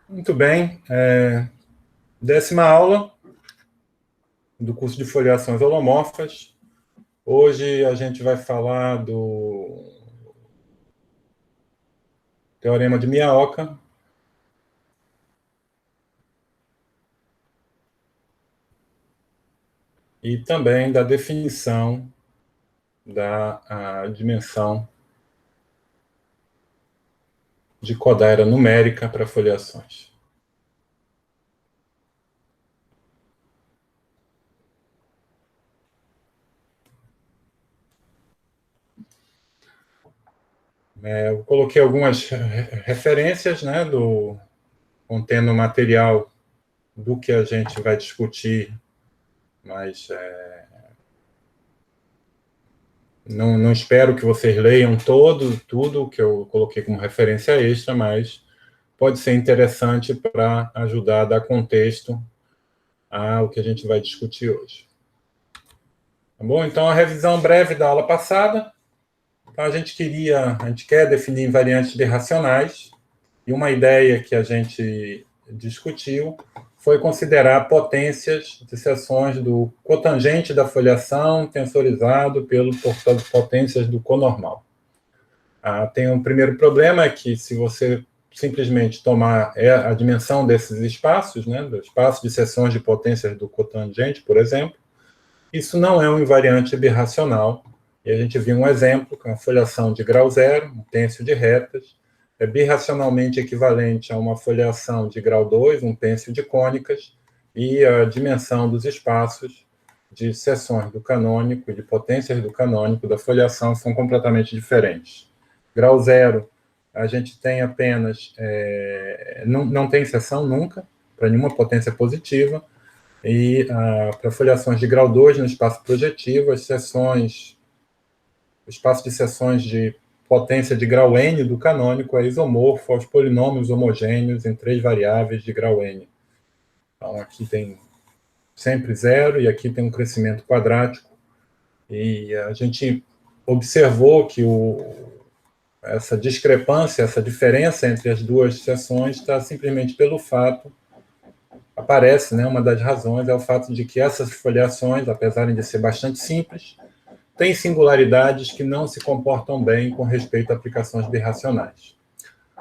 Muito bem. Décima aula do curso de foliações holomorfas. Hoje a gente vai falar do teorema de Miyaoka. E também da definição da dimensão de Kodaira numérica para foliações. Eu coloquei algumas referências, né, contendo material do que a gente vai discutir, mas não espero que vocês leiam tudo que eu coloquei como referência extra, mas pode ser interessante para ajudar a dar contexto ao que a gente vai discutir hoje. Tá bom? Então, a revisão breve da aula passada. Então, a gente quer definir invariantes birracionais, e uma ideia que a gente discutiu foi considerar potências de seções do cotangente da foliação tensorizado pelo portador de potências do conormal. Tem um primeiro problema, é que se você simplesmente tomar a dimensão desses espaços, né, do espaço de seções de potências do cotangente, por exemplo, isso não é um invariante birracional. E a gente viu um exemplo com a foliação de grau zero, um pênsil de retas, é birracionalmente equivalente a uma foliação de grau 2, um pênsil de cônicas, e a dimensão dos espaços de seções do canônico e de potências do canônico da foliação são completamente diferentes. Grau zero, a gente tem apenas, não tem seção nunca, para nenhuma potência positiva, e para foliações de grau 2 no espaço projetivo, o espaço de seções de potência de grau n do canônico é isomorfo aos polinômios homogêneos em 3 variáveis de grau n. Então, aqui tem sempre zero, e aqui tem um crescimento quadrático, e a gente observou que essa discrepância, essa diferença entre as duas seções está simplesmente pelo fato, aparece, né, uma das razões é o fato de que essas foliações, apesar de ser bastante simples, têm singularidades que não se comportam bem com respeito a aplicações birracionais.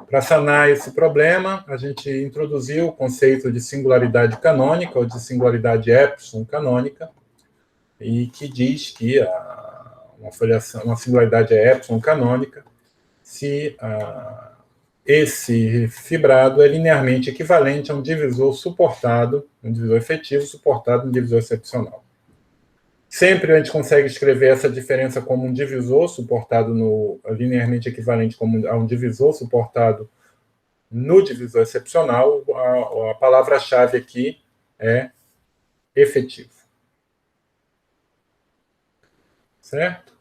Para sanar esse problema, a gente introduziu o conceito de singularidade canônica, ou de singularidade epsilon canônica, e que diz que uma singularidade é epsilon canônica se esse fibrado é linearmente equivalente a um divisor suportado, um divisor efetivo suportado em divisor excepcional. Sempre a gente consegue escrever essa diferença como um divisor suportado linearmente equivalente a um divisor suportado no divisor excepcional. A palavra-chave aqui é efetivo. Certo?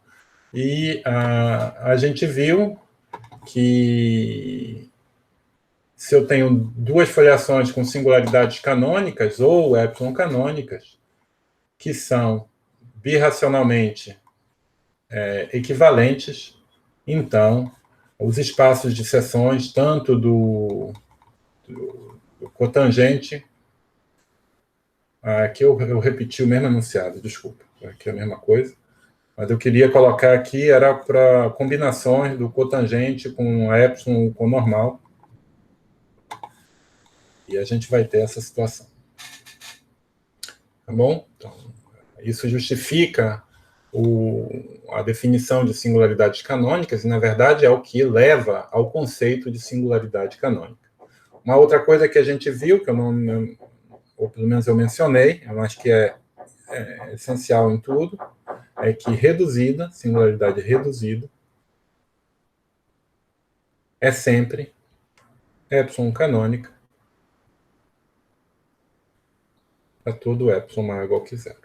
E a gente viu que se eu tenho duas foliações com singularidades canônicas ou epsilon canônicas, que são birracionalmente equivalentes, então os espaços de seções, tanto do cotangente, aqui eu repeti o mesmo enunciado, desculpa, aqui é a mesma coisa, mas eu queria colocar aqui, era para combinações do cotangente com a epsilon com normal, e a gente vai ter essa situação. Tá bom? Então, isso justifica a definição de singularidades canônicas, e, na verdade, é o que leva ao conceito de singularidade canônica. Uma outra coisa que a gente viu, que eu não, ou pelo menos eu mencionei, eu acho que é essencial em tudo, é que reduzida, singularidade reduzida, é sempre epsilon canônica para todo epsilon maior ou igual que zero.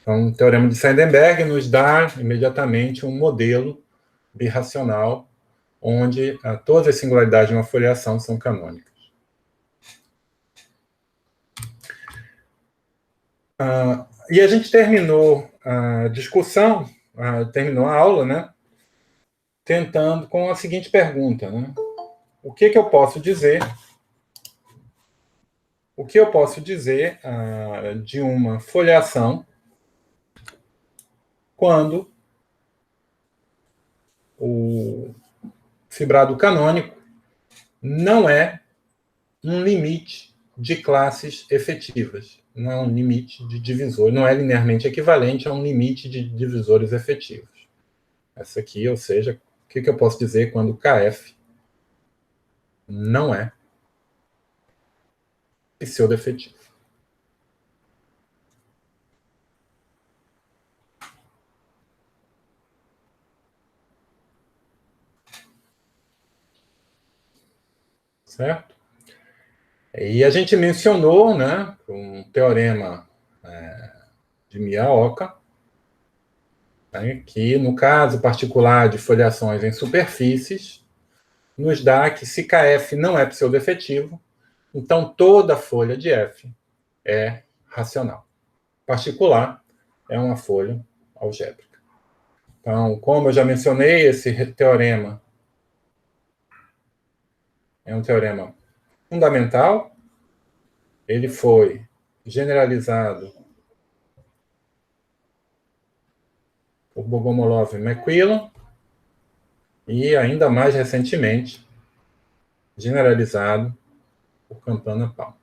Então, o teorema de Seidenberg nos dá imediatamente um modelo birracional onde todas as singularidades de uma foliação são canônicas. E a gente terminou a discussão, terminou a aula, né, tentando com a seguinte pergunta, né? o que eu posso dizer? O que eu posso dizer de uma foliação quando o fibrado canônico não é um limite de classes efetivas, não é um limite de divisor, não é linearmente equivalente a um limite de divisores efetivos. Essa aqui, ou seja, o que eu posso dizer quando KF não é pseudo-efetivo? Certo? E a gente mencionou, né, um teorema de Miyaoka, né, que no caso particular de foliações em superfícies, nos dá que se KF não é pseudo-efetivo, então toda folha de F é racional. Particular é uma folha algébrica. Então, como eu já mencionei, esse teorema é um teorema fundamental. Ele foi generalizado por Bogomolov e McQuillan e, ainda mais recentemente, generalizado por Campana-Palm.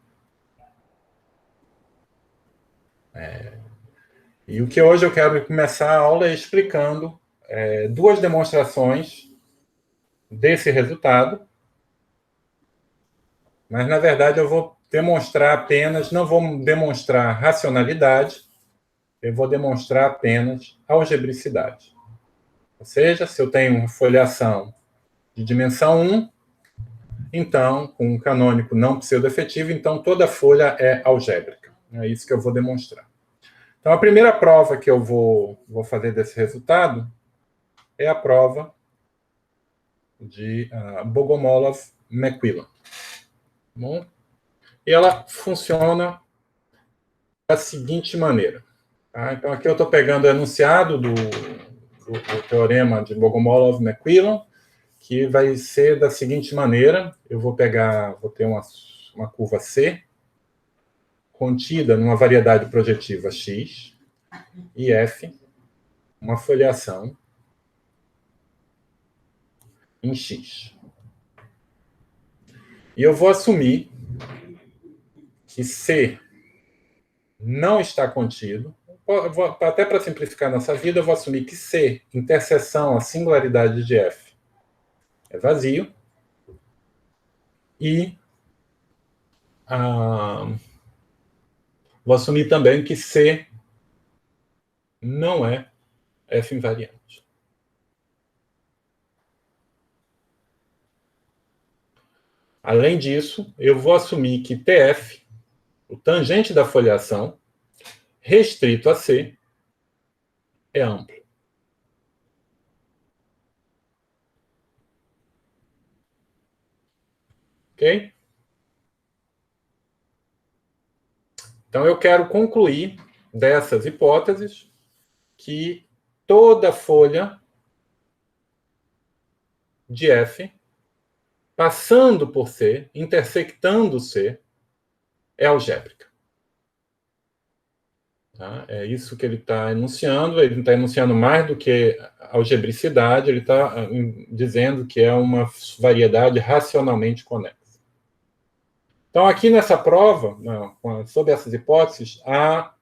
E o que hoje eu quero começar a aula é explicando duas demonstrações desse resultado, mas, na verdade, eu vou demonstrar apenas, não vou demonstrar racionalidade, eu vou demonstrar apenas algebricidade. Ou seja, se eu tenho uma foliação de dimensão 1, então, com um canônico não pseudo-efetivo, então toda folha é algébrica. É isso que eu vou demonstrar. Então, a primeira prova que eu vou fazer desse resultado é a prova de Bogomolov-McQuillan. Bom? E ela funciona da seguinte maneira. Tá? Então, aqui eu estou pegando o enunciado do teorema de Bogomolov-McQuillan, que vai ser da seguinte maneira. Eu vou ter uma curva C, contida numa variedade projetiva X, e F, uma foliação em X. E eu vou assumir que C não está contido. Até para simplificar nossa vida, eu vou assumir que C, interseção a singularidade de F, é vazio. E vou assumir também que C não é F invariante. Além disso, eu vou assumir que TF, o tangente da foliação, restrito a C, é amplo. Ok? Então, eu quero concluir dessas hipóteses que toda folha de F, passando por C, intersectando C, é algébrica. Tá? É isso que ele está enunciando. Ele não está enunciando mais do que algebricidade, ele está dizendo que é uma variedade racionalmente conexa. Então, aqui nessa prova, sob essas hipóteses, a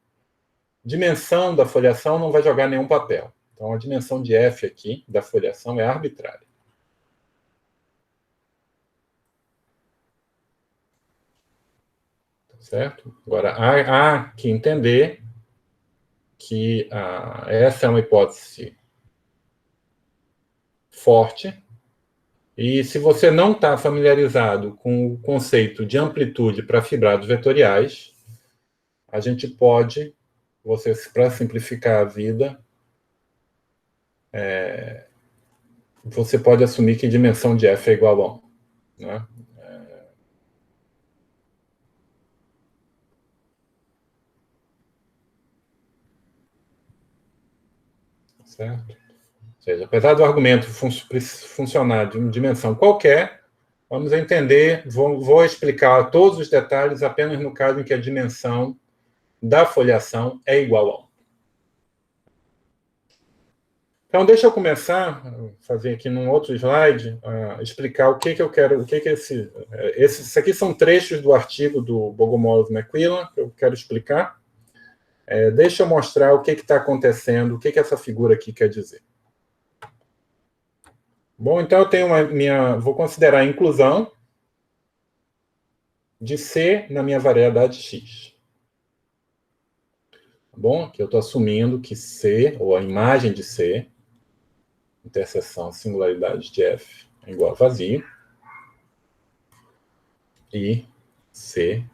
dimensão da foliação não vai jogar nenhum papel. Então, a dimensão de F aqui, da foliação, é arbitrária. Certo? Agora, há que entender que essa é uma hipótese forte, e se você não está familiarizado com o conceito de amplitude para fibrados vetoriais, a gente pode, para simplificar a vida, você pode assumir que dimensão de F é igual a 1. Né? Certo? Ou seja, apesar do argumento funcionar de uma dimensão qualquer, Vamos entender, vou explicar todos os detalhes apenas no caso em que a dimensão da foliação é igual a 1. Então, deixa eu começar, fazer aqui num outro slide, explicar o que eu quero, o que esses aqui são trechos do artigo do Bogomolov Macmillan, que eu quero explicar. Deixa eu mostrar o que está acontecendo, o que essa figura aqui quer dizer. Bom, então eu tenho vou considerar a inclusão de C na minha variedade X. Tá bom? Aqui eu estou assumindo que C, ou a imagem de C, interseção singularidade de F, é igual a vazio. E C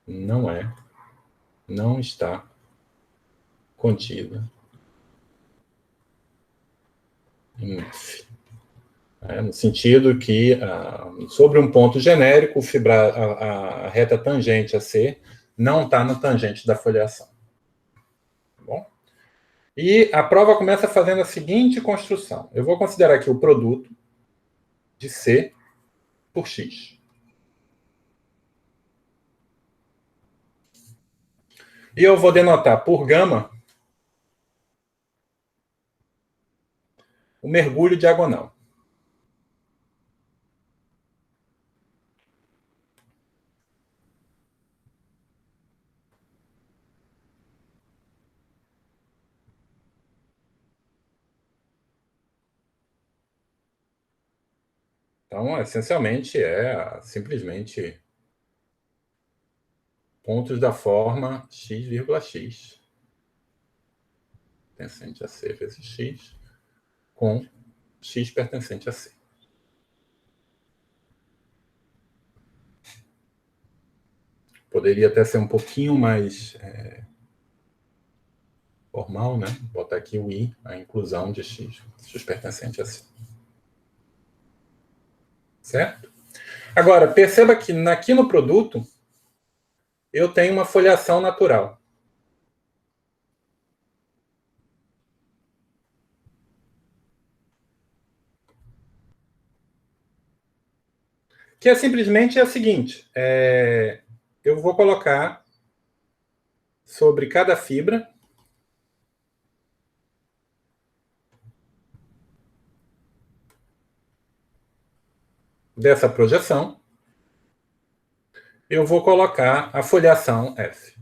não está contida em F. No sentido que, sobre um ponto genérico, a reta tangente a C não está na tangente da foliação. Tá bom? E a prova começa fazendo a seguinte construção. Eu vou considerar aqui o produto de C por X. E eu vou denotar por gama o mergulho diagonal. Então, essencialmente, simplesmente pontos da forma x,x, pertencente a C vezes x, com x pertencente a C. Poderia até ser um pouquinho mais formal, né? Botar aqui o i, a inclusão de x pertencente a C. Certo? Agora, perceba que aqui no produto, eu tenho uma foliação natural. Que é simplesmente a seguinte, eu vou colocar sobre cada fibra dessa projeção, eu vou colocar a foliação F.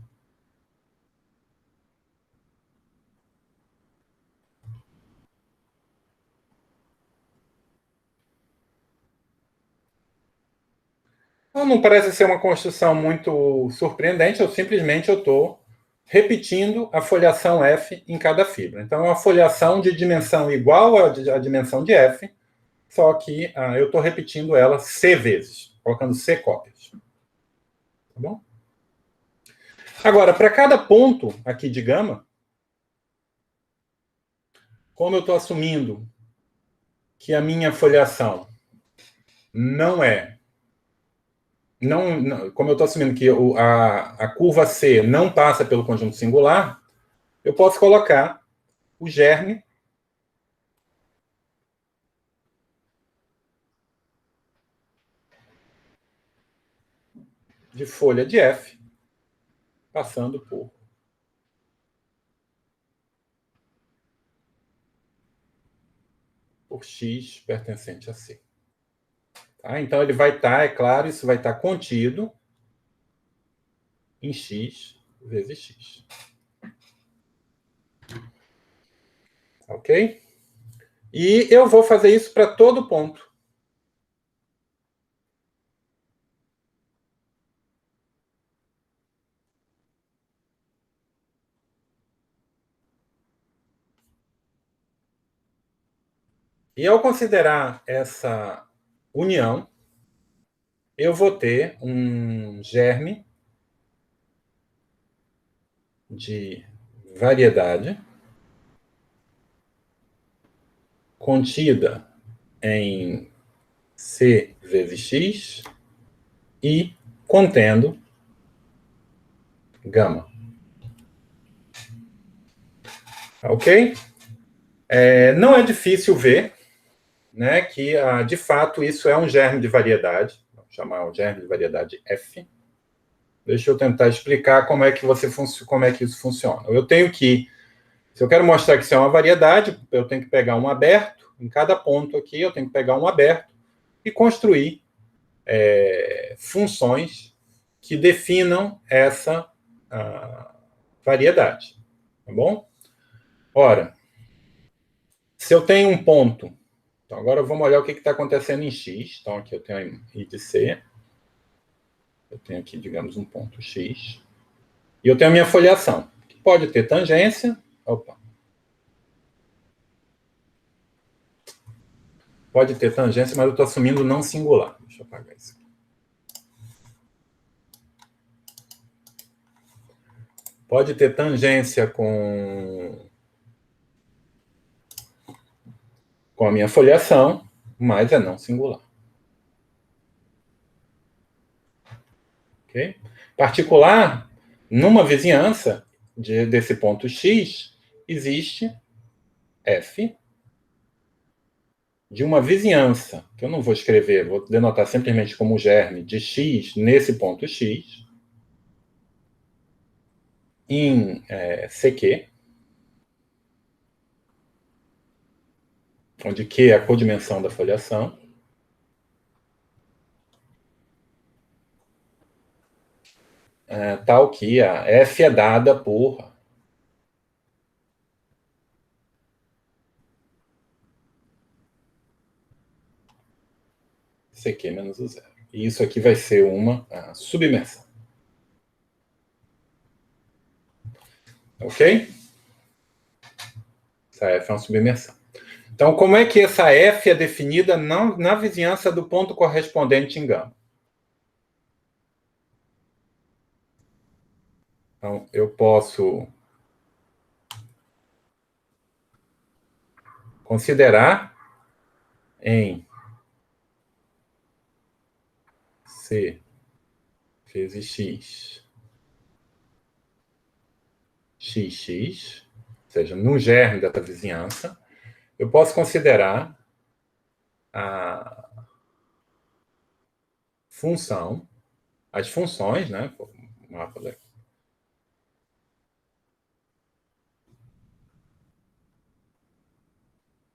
Então, não parece ser uma construção muito surpreendente, simplesmente eu estou repetindo a foliação F em cada fibra. Então, é uma foliação de dimensão igual à dimensão de F, só que eu estou repetindo ela C vezes, colocando C cópias. Tá bom? Agora, para cada ponto aqui de gama, como eu estou assumindo que a minha foliação não é... como eu estou assumindo que a curva C não passa pelo conjunto singular, eu posso colocar o germe de folha de F passando por X pertencente a C. Tá? Então, ele vai estar, é claro, isso vai estar contido em X vezes X. Ok? E eu vou fazer isso para todo ponto. E ao considerar essa união, eu vou ter um germe de variedade contida em C vezes X e contendo gama. Ok? Não é difícil ver, né, que, de fato, isso é um germe de variedade. Vamos chamar o germe de variedade F. Deixa eu tentar explicar como é que isso funciona. Se eu quero mostrar que isso é uma variedade, eu tenho que pegar um aberto, em cada ponto aqui eu tenho que pegar um aberto e construir funções que definam essa variedade. Tá bom? Ora, se eu tenho um ponto, então agora vamos olhar o que está acontecendo em X. Então aqui eu tenho I de C, eu tenho aqui, digamos, um ponto X, e eu tenho a minha foliação, que pode ter tangência, pode ter tangência, mas eu estou assumindo não singular. Deixa eu apagar isso aqui. Pode ter tangência com a minha foliação, mas é não singular. Ok? Particular, numa vizinhança desse ponto X, existe F de uma vizinhança, que eu não vou escrever, vou denotar simplesmente como germe de X nesse ponto X, em CQ, onde Q é a codimensão da foliação, tal que a F é dada por CQ menos o zero. E isso aqui vai ser uma submersão. Ok? Essa F é uma submersão. Então, como é que essa F é definida na vizinhança do ponto correspondente em gama? Então, eu posso considerar em C vezes X, XX, ou seja, no germe dessa vizinhança, eu posso considerar a função, as funções, né? Mapa daqui.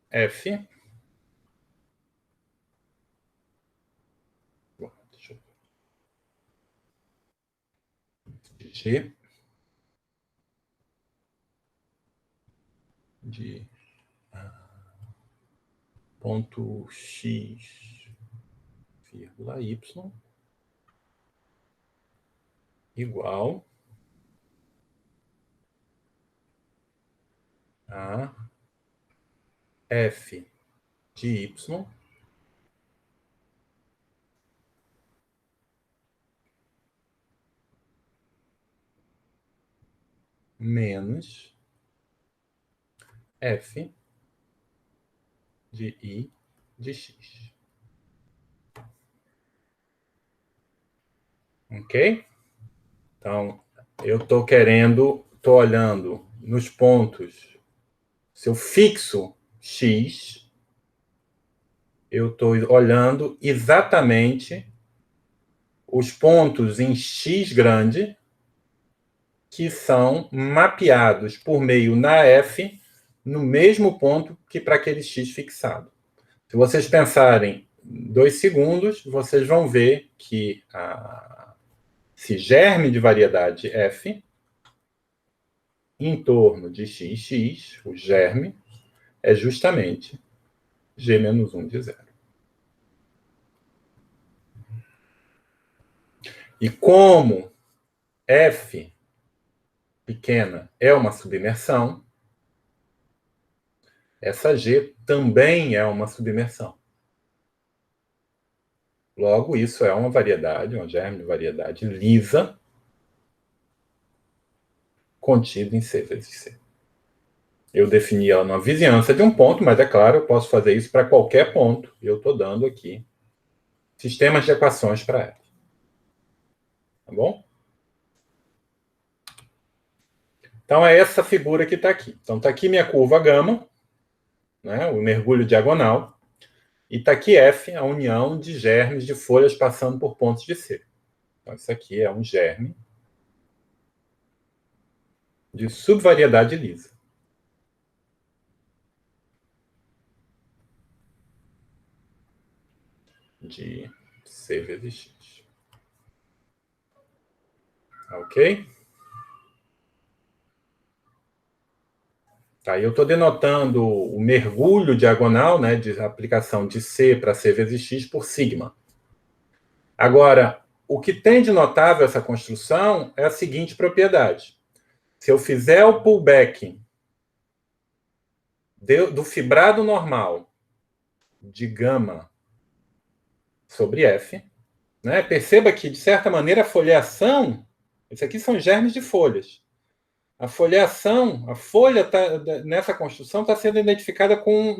F. Bom, deixa eu G de ponto X, vírgula Y, igual a F de Y menos F de I de X. Ok? Então, eu estou olhando nos pontos, se eu fixo X, eu estou olhando exatamente os pontos em X grande que são mapeados por meio na F no mesmo ponto que para aquele X fixado. Se vocês pensarem 2 segundos, vocês vão ver que esse germe de variedade F em torno de XX, o germe, é justamente G menos 1 de zero. E como F pequena é uma submersão, essa G também é uma submersão. Logo, isso é uma variedade, um germe de variedade lisa, contido em C vezes C. Eu defini ela numa vizinhança de um ponto, mas é claro, eu posso fazer isso para qualquer ponto. E eu estou dando aqui sistemas de equações para ela. Tá bom? Então, é essa figura que está aqui. Então, está aqui minha curva gama, né, o mergulho diagonal. E está aqui F, a união de germes de folhas passando por pontos de C. Então, isso aqui é um germe de subvariedade lisa. De C vezes X. Ok? Tá, eu estou denotando o mergulho diagonal, né, de aplicação de C para C vezes X por sigma. Agora, o que tem de notável essa construção é a seguinte propriedade. Se eu fizer o pullback do fibrado normal de gama sobre F, né, perceba que, de certa maneira, a foliação, isso aqui são germes de folhas. A foliação, a folha nessa construção está sendo identificada com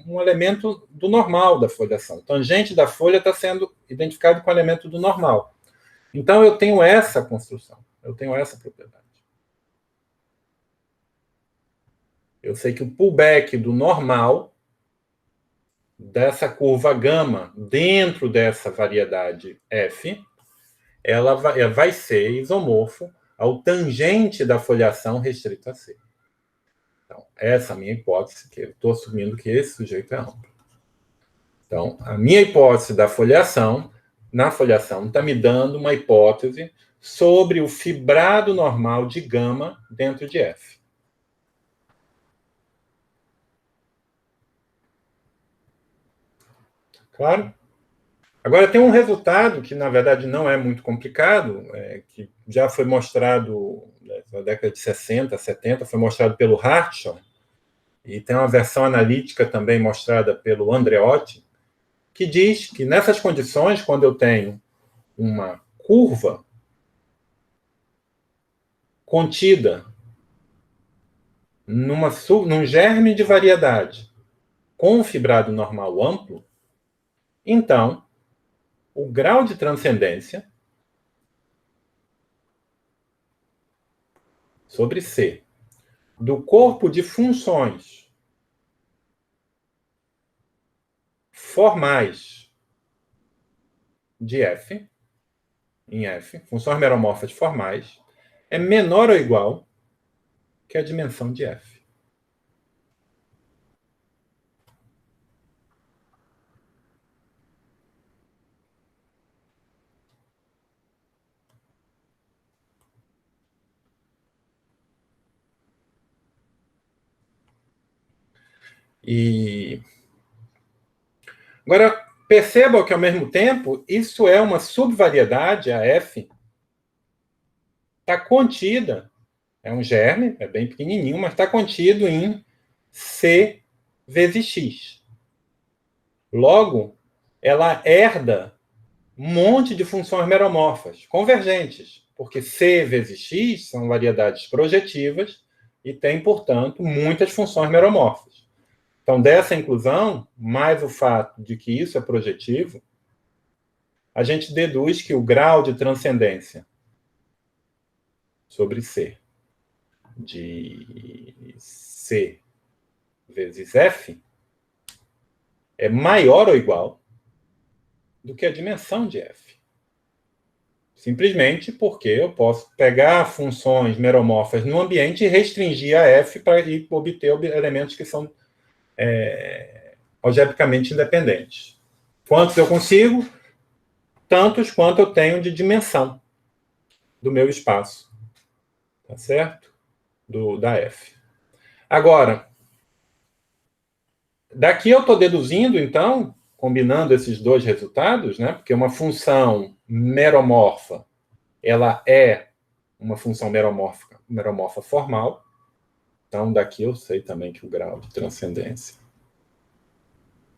um elemento do normal da foliação. O tangente da folha está sendo identificado com o elemento do normal. Então, eu tenho essa construção, eu tenho essa propriedade. Eu sei que o pullback do normal dessa curva gama dentro dessa variedade F, ela vai ser isomorfo ao tangente da foliação restrito a C. Então, essa é a minha hipótese, que eu estou assumindo que esse sujeito é amplo. Então, a minha hipótese da foliação, na foliação, está me dando uma hipótese sobre o fibrado normal de gama dentro de F. Claro? Agora, tem um resultado que, na verdade, não é muito complicado, que já foi mostrado na década de 60, 70, foi mostrado pelo Hartshorne, e tem uma versão analítica também mostrada pelo Andreotti, que diz que nessas condições, quando eu tenho uma curva contida num germe de variedade com um fibrado normal amplo, então o grau de transcendência sobre C do corpo de funções formais de F, em F, funções meromorfas formais, é menor ou igual que a dimensão de F. E agora, percebam que, ao mesmo tempo, isso é uma subvariedade, a F, está contida, é um germe, é bem pequenininho, mas está contido em C vezes X. Logo, ela herda um monte de funções meromorfas, convergentes, porque C vezes X são variedades projetivas e tem, portanto, muitas funções meromorfas. Então, dessa inclusão, mais o fato de que isso é projetivo, a gente deduz que o grau de transcendência sobre C de C vezes F é maior ou igual do que a dimensão de F. Simplesmente porque eu posso pegar funções meromorfas no ambiente e restringir a F para obter elementos que são algebricamente independentes. Quantos eu consigo? Tantos quanto eu tenho de dimensão do meu espaço. Tá certo? Da F. Agora, daqui eu estou deduzindo, então, combinando esses dois resultados, né? Porque uma função meromorfa, ela é uma função meromorfa formal. Então, daqui eu sei também que o grau de transcendência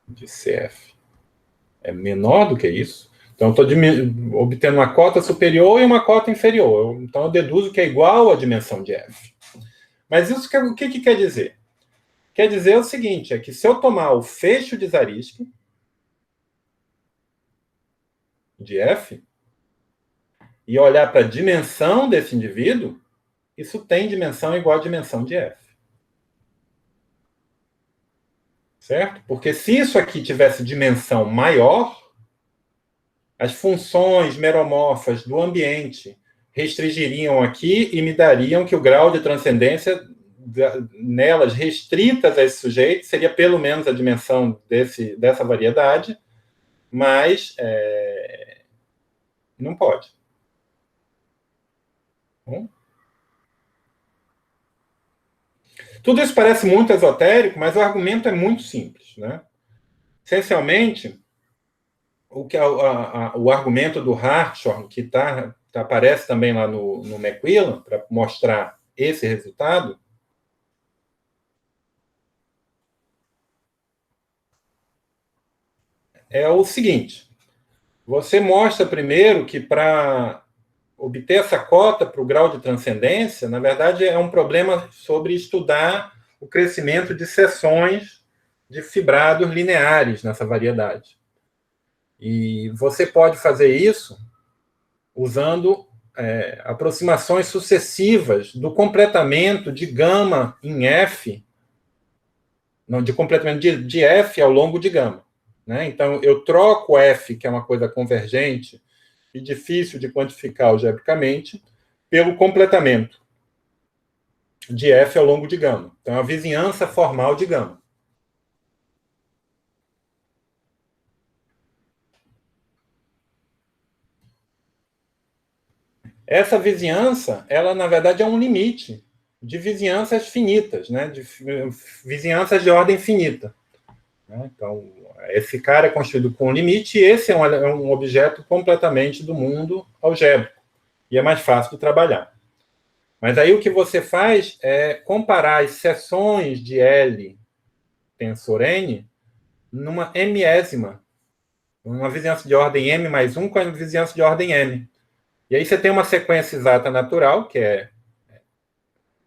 de CF é menor do que isso. Então, eu estou obtendo uma cota superior e uma cota inferior. Então, eu deduzo que é igual à dimensão de F. Mas isso o que quer dizer? Quer dizer o seguinte, é que se eu tomar o fecho de Zariski de F e olhar para a dimensão desse indivíduo, isso tem dimensão igual à dimensão de F. certo? Porque se isso aqui tivesse dimensão maior, as funções meromorfas do ambiente restringiriam aqui e me dariam que o grau de transcendência nelas restritas a esse sujeito seria pelo menos a dimensão dessa variedade, mas não pode. Tudo isso parece muito esotérico, mas o argumento é muito simples, né? Essencialmente, o argumento do Hartshorne, que aparece também lá no McQuillan, para mostrar esse resultado, é o seguinte: você mostra primeiro que para obter essa cota para o grau de transcendência, na verdade, é um problema sobre estudar o crescimento de seções de fibrados lineares nessa variedade. E você pode fazer isso usando aproximações sucessivas do completamento de gama em F, não, de completamento de F ao longo de gama. Né? Então, eu troco F, que é uma coisa convergente e difícil de quantificar algebricamente, pelo completamento de F ao longo de gama. Então, é a vizinhança formal de gama. Essa vizinhança, ela, na verdade, é um limite de vizinhanças finitas, né? De vizinhanças de ordem finita. Né? Então, esse cara é construído com um limite e esse é um objeto completamente do mundo algébrico. E é mais fácil de trabalhar. Mas aí o que você faz é comparar as seções de L tensor N numa mésima, uma vizinhança de ordem M mais 1 com a vizinhança de ordem N. E aí você tem uma sequência exata natural, que é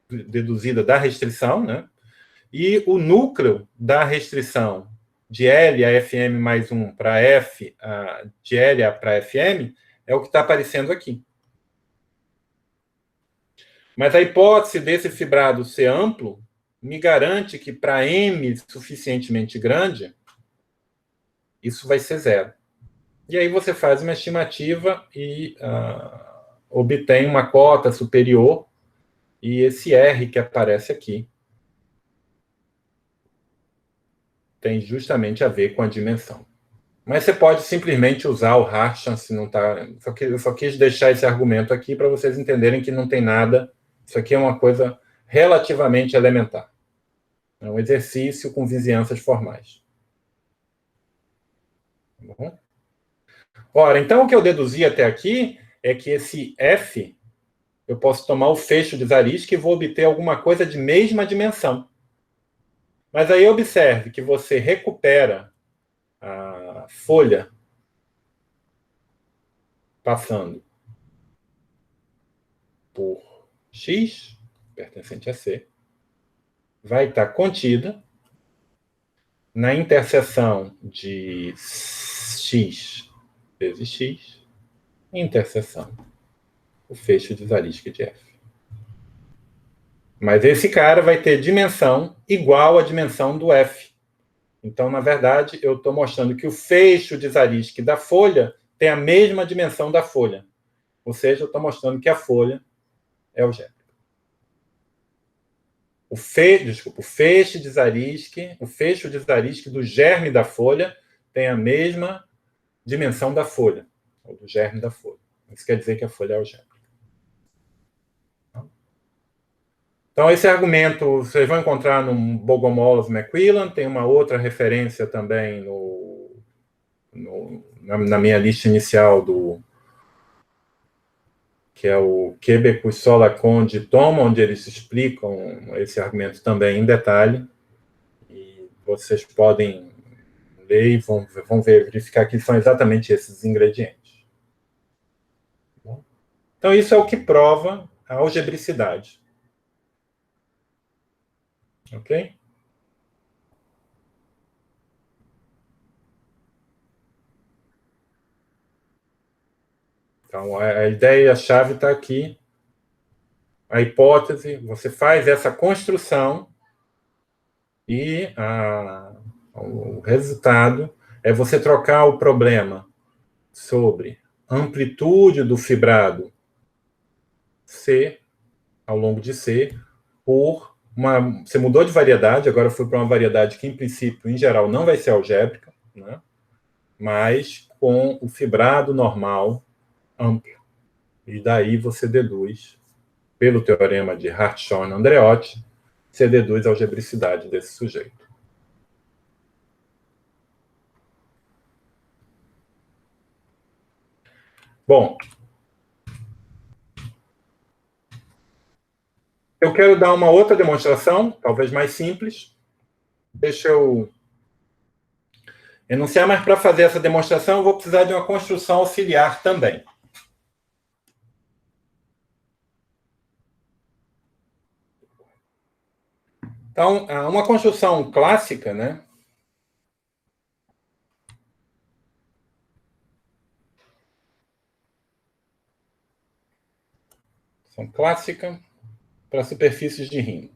deduzida da restrição, né? E o núcleo da restrição de L a Fm mais 1 para F, de L para Fm, é o que está aparecendo aqui. Mas a hipótese desse fibrado ser amplo me garante que para M suficientemente grande, isso vai ser zero. E aí você faz uma estimativa e obtém uma cota superior, e esse R que aparece aqui tem justamente a ver com a dimensão. Mas você pode simplesmente usar o Hartshorne se não está. Eu só quis deixar esse argumento aqui para vocês entenderem que não tem nada. Isso aqui é uma coisa relativamente elementar. É um exercício com vizinhanças formais. Tá bom? Ora, então o que eu deduzi até aqui é que esse F, eu posso tomar o fecho de Zariski e vou obter alguma coisa de mesma dimensão. Mas aí observe que você recupera a folha passando por X, pertencente a C, vai estar contida na interseção de X vezes X, interseção, o fecho de Zariski de F. Mas esse cara vai ter dimensão igual à dimensão do F. Então, na verdade, eu estou mostrando que o fecho de Zariski da folha tem a mesma dimensão da folha. Ou seja, eu estou mostrando que a folha é algébrica. O fecho de Zariski do germe da folha tem a mesma dimensão da folha, ou do germe da folha. Isso quer dizer que a folha é algébrica. Então, esse argumento vocês vão encontrar no Bogomolov-McQuillan, tem uma outra referência também na minha lista inicial que é o Quebeco-Solacon de Tom, onde eles explicam esse argumento também em detalhe. E vocês podem ler e vão verificar que são exatamente esses ingredientes. Então, isso é o que prova a algebricidade. Ok? Então, a ideia-chave está aqui. A hipótese, você faz essa construção e O resultado é você trocar o problema sobre amplitude do fibrado C, ao longo de C, por uma... Você mudou de variedade, agora foi para uma variedade que, em princípio, em geral, não vai ser algébrica, né? Mas com o fibrado normal amplo. E daí você deduz, pelo teorema de Hartshorne-Andreotti, você deduz a algebricidade desse sujeito. Bom, eu quero dar uma outra demonstração, talvez mais simples. Deixa eu enunciar, mas para fazer essa demonstração eu vou precisar de uma construção auxiliar também. Então, uma construção clássica, né? São clássica para superfícies de Riemann.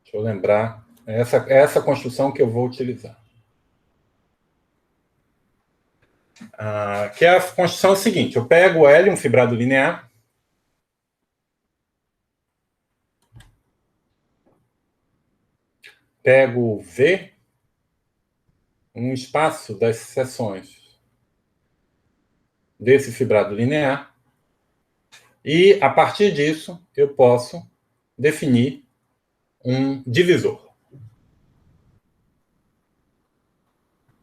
Deixa eu lembrar. É essa construção que eu vou utilizar. Que é a construção seguinte. Eu pego L, um fibrado linear. Pego V, um espaço das seções desse fibrado linear. E, a partir disso, eu posso definir um divisor.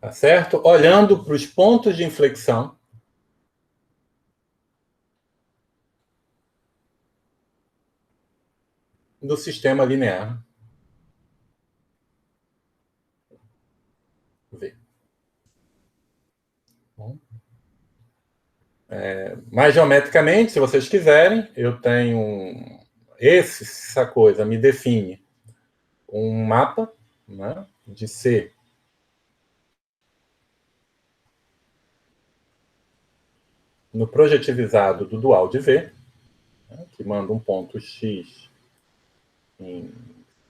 Tá certo? Olhando para os pontos de inflexão do sistema linear V. Bom. Mais geometricamente, se vocês quiserem, eu tenho essa coisa me define um mapa, né, de C no projetivizado do dual de V, né, que manda um ponto X em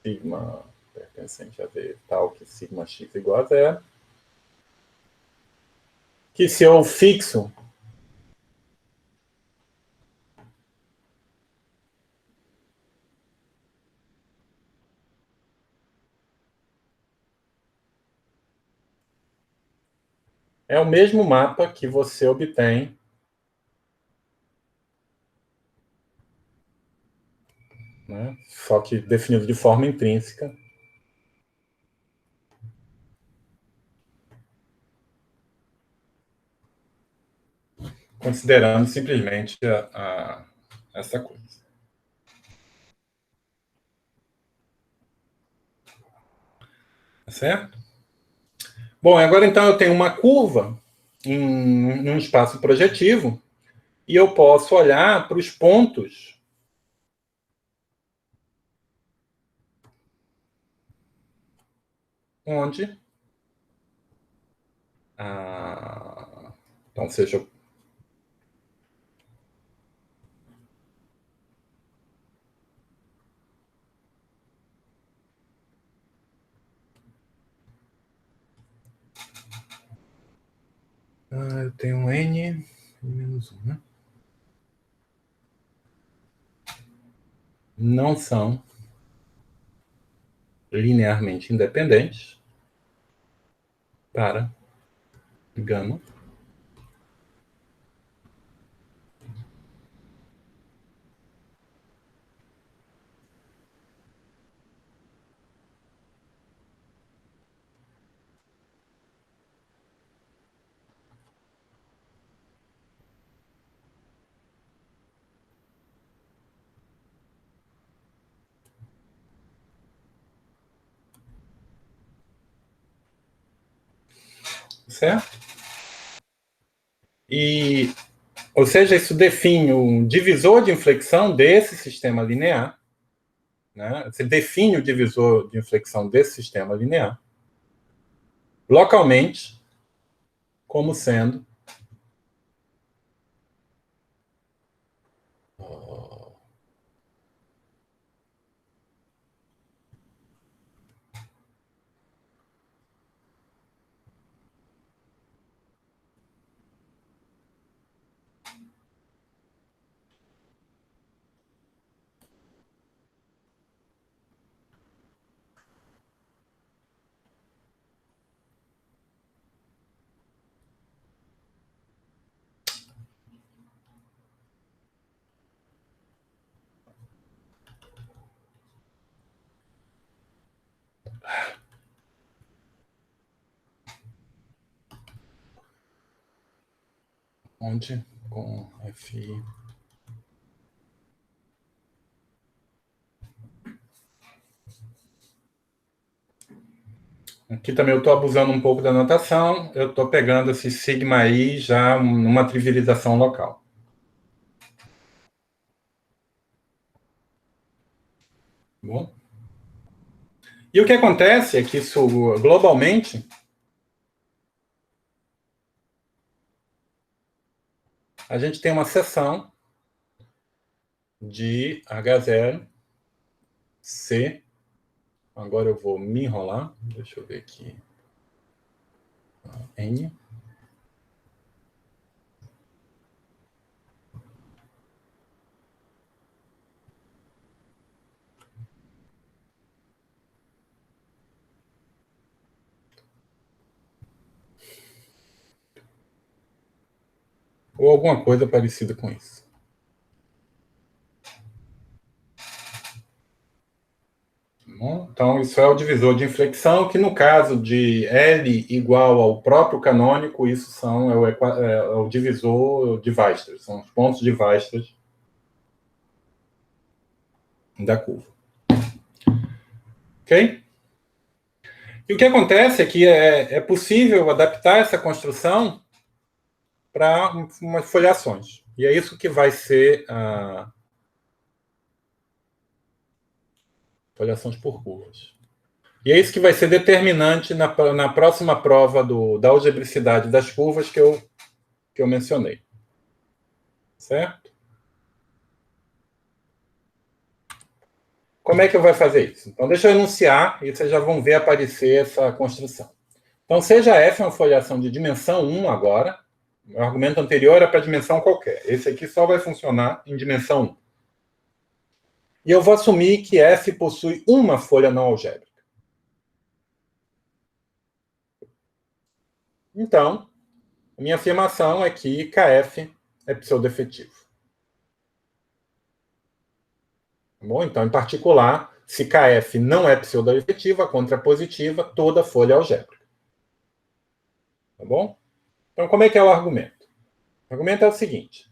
sigma pertencente a V tal que sigma X igual a zero, que se eu fixo é o mesmo mapa que você obtém né, só que definido de forma intrínseca considerando simplesmente essa coisa. Tá certo? Bom, agora então eu tenho uma curva em um espaço projetivo e eu posso olhar para os pontos onde então seja eu tenho um n menos 1, né? Não são linearmente independentes para gama. Certo? E, ou seja, isso define um divisor de inflexão desse sistema linear. Né? Você define o divisor de inflexão desse sistema linear localmente como sendo Onde com FI. Aqui também eu estou abusando um pouco da notação, eu estou pegando esse sigma I já numa trivialização local. Bom. E o que acontece é que isso, globalmente, a gente tem uma seção de H0, C. Agora eu vou me enrolar. Deixa eu ver aqui. N. Ou alguma coisa parecida com isso. Bom, então, isso é o divisor de inflexão, que no caso de L igual ao próprio canônico, isso é o divisor de Weierstrass, são os pontos de Weierstrass da curva. Ok? E o que acontece é que é possível adaptar essa construção para umas folhações. E é isso que vai ser folhações por curvas. E é isso que vai ser determinante na próxima prova da algebricidade das curvas que eu mencionei. Certo? Como é que eu vou fazer isso? Então, deixa eu enunciar e vocês já vão ver aparecer essa construção. Então, seja F uma foliação de dimensão 1 agora, o argumento anterior era para dimensão qualquer. Esse aqui só vai funcionar em dimensão 1. E eu vou assumir que F possui uma folha não algébrica. Então, minha afirmação é que KF é pseudo-efetivo. Bom, então, em particular, se KF não é pseudo-efetiva, a contrapositiva, toda folha é algébrica. Tá bom? Então, como é que é o argumento? O argumento é o seguinte.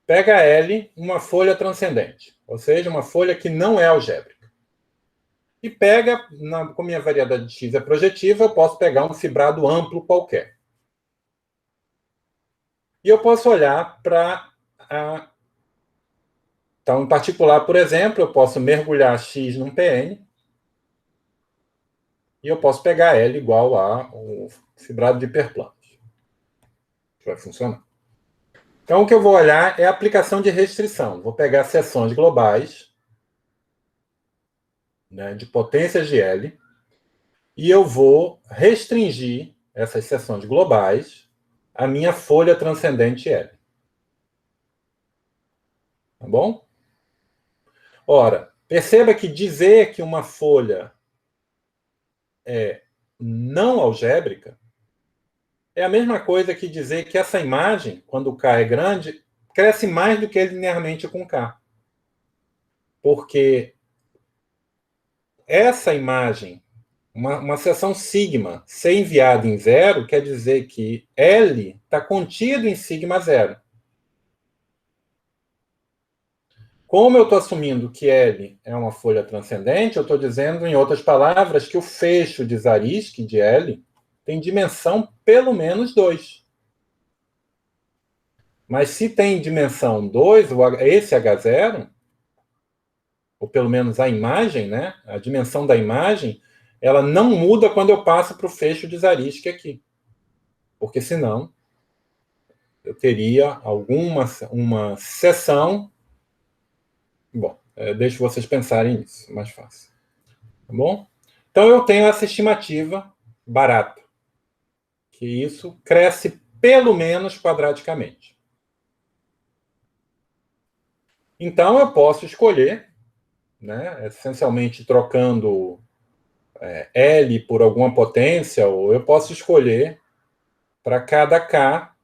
Pega L, uma folha transcendente, ou seja, uma folha que não é algébrica. E pega, como minha variedade de x é projetiva, eu posso pegar um fibrado amplo qualquer. E eu posso olhar para a... Então, em particular, por exemplo, eu posso mergulhar x num Pn e eu posso pegar L igual a o fibrado de hiperplanos. Vai funcionar. Então, o que eu vou olhar é a aplicação de restrição. Vou pegar seções globais, né, de potências de L, e eu vou restringir essas seções globais à minha folha transcendente L. Tá bom? Ora, perceba que dizer que uma folha é não algébrica é a mesma coisa que dizer que essa imagem, quando K é grande, cresce mais do que linearmente com K. Porque essa imagem, uma seção sigma, ser enviada em zero, quer dizer que L está contido em sigma zero. Como eu estou assumindo que L é uma folha transcendente, eu estou dizendo, em outras palavras, que o fecho de Zariski de L tem dimensão pelo menos 2. Mas se tem dimensão 2, esse H0, ou pelo menos a imagem, né, a dimensão da imagem, ela não muda quando eu passo para o fecho de Zariski aqui. Porque senão eu teria uma seção. Bom, deixo vocês pensarem nisso, mais fácil. Tá bom? Então eu tenho essa estimativa barata, que isso cresce pelo menos quadraticamente. Então eu posso escolher, né, essencialmente trocando L por alguma potência, ou eu posso escolher para cada K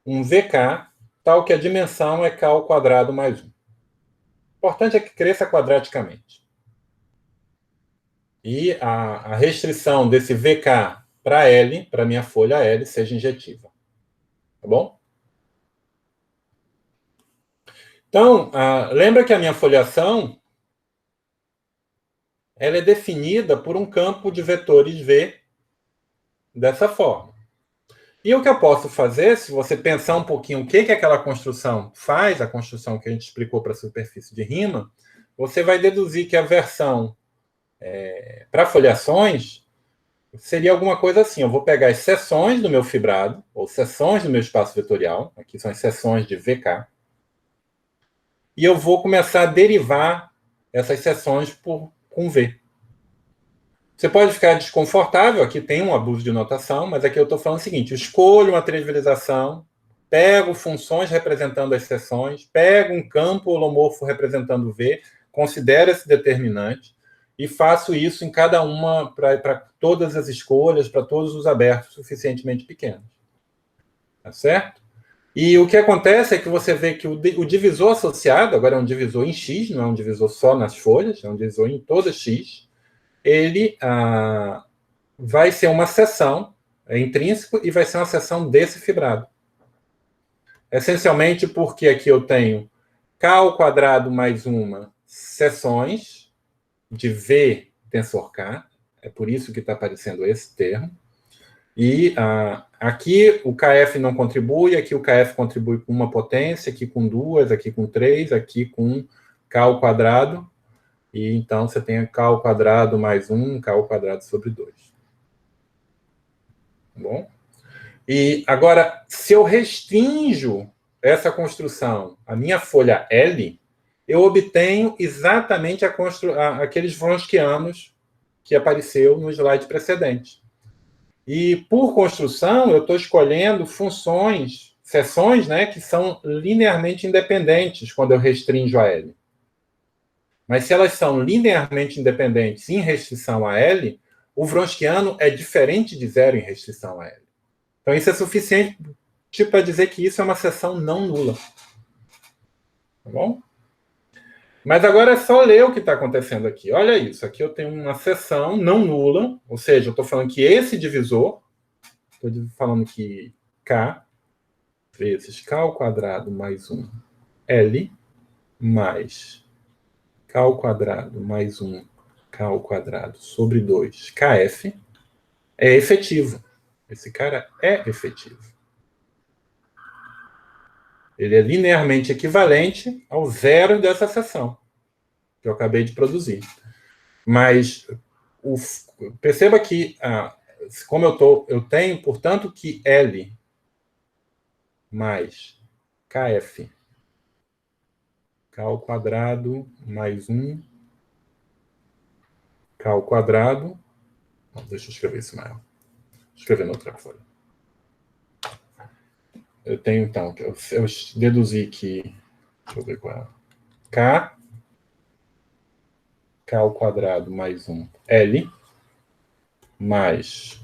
um VK, tal que a dimensão é K ao quadrado mais 1. O importante é que cresça quadraticamente. E a restrição desse VK para L, para minha folha L, seja injetiva. Tá bom? Então, lembra que a minha foliação ela é definida por um campo de vetores V dessa forma. E o que eu posso fazer, se você pensar um pouquinho o que aquela construção faz, a construção que a gente explicou para a superfície de Riemann, você vai deduzir que a versão para foliações seria alguma coisa assim. Eu vou pegar as seções do meu fibrado, ou seções do meu espaço vetorial, aqui são as seções de VK, e eu vou começar a derivar essas seções com V. Você pode ficar desconfortável, aqui tem um abuso de notação, mas aqui eu estou falando o seguinte: eu escolho uma trivialização, pego funções representando as seções, pego um campo holomorfo representando V, considero esse determinante e faço isso em cada uma para todas as escolhas, para todos os abertos suficientemente pequenos. Tá certo? E o que acontece é que você vê que o divisor associado, agora é um divisor em X, não é um divisor só nas folhas, é um divisor em toda X, ele vai ser uma seção, é intrínseco, e vai ser uma seção desse fibrado. Essencialmente porque aqui eu tenho K ao quadrado mais uma seções de V tensor K, é por isso que está aparecendo esse termo, e aqui o KF não contribui, aqui o KF contribui com uma potência, aqui com duas, aqui com três, aqui com K ao quadrado, e então você tem K ao quadrado mais 1, K ao quadrado sobre 2. Tá bom? E agora, se eu restringo essa construção, a minha folha L, eu obtenho exatamente aqueles Wronskianos que apareceu no slide precedente. E, por construção, eu estou escolhendo funções, seções, né, que são linearmente independentes quando eu restringo a L. Mas se elas são linearmente independentes em restrição a L, o Wronskiano é diferente de zero em restrição a L. Então, isso é suficiente para dizer que isso é uma seção não nula. Tá bom? Mas agora é só ler o que está acontecendo aqui. Olha isso. Aqui eu tenho uma seção não nula, ou seja, eu estou falando que esse divisor, estou falando que K vezes K ao quadrado mais 1 L mais K ao quadrado mais 1 K ao quadrado sobre 2 KF é efetivo. Esse cara é efetivo. Ele é linearmente equivalente ao zero dessa seção que eu acabei de produzir. Mas perceba que, como eu tenho, portanto, que L mais KF, K ao quadrado mais 1, K ao quadrado. Deixa eu escrever isso mais. Escrever na outra folha. Eu tenho, então, eu deduzi que, deixa eu ver qual é. K ao quadrado mais 1 L mais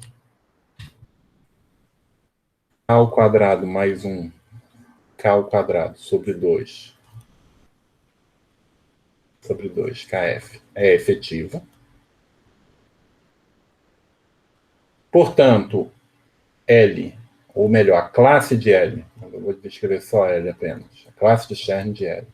K ao quadrado mais 1 K ao quadrado sobre 2 KF é efetivo. Portanto, L, ou melhor, a classe de L, eu vou descrever só L apenas, a classe de Chern de L.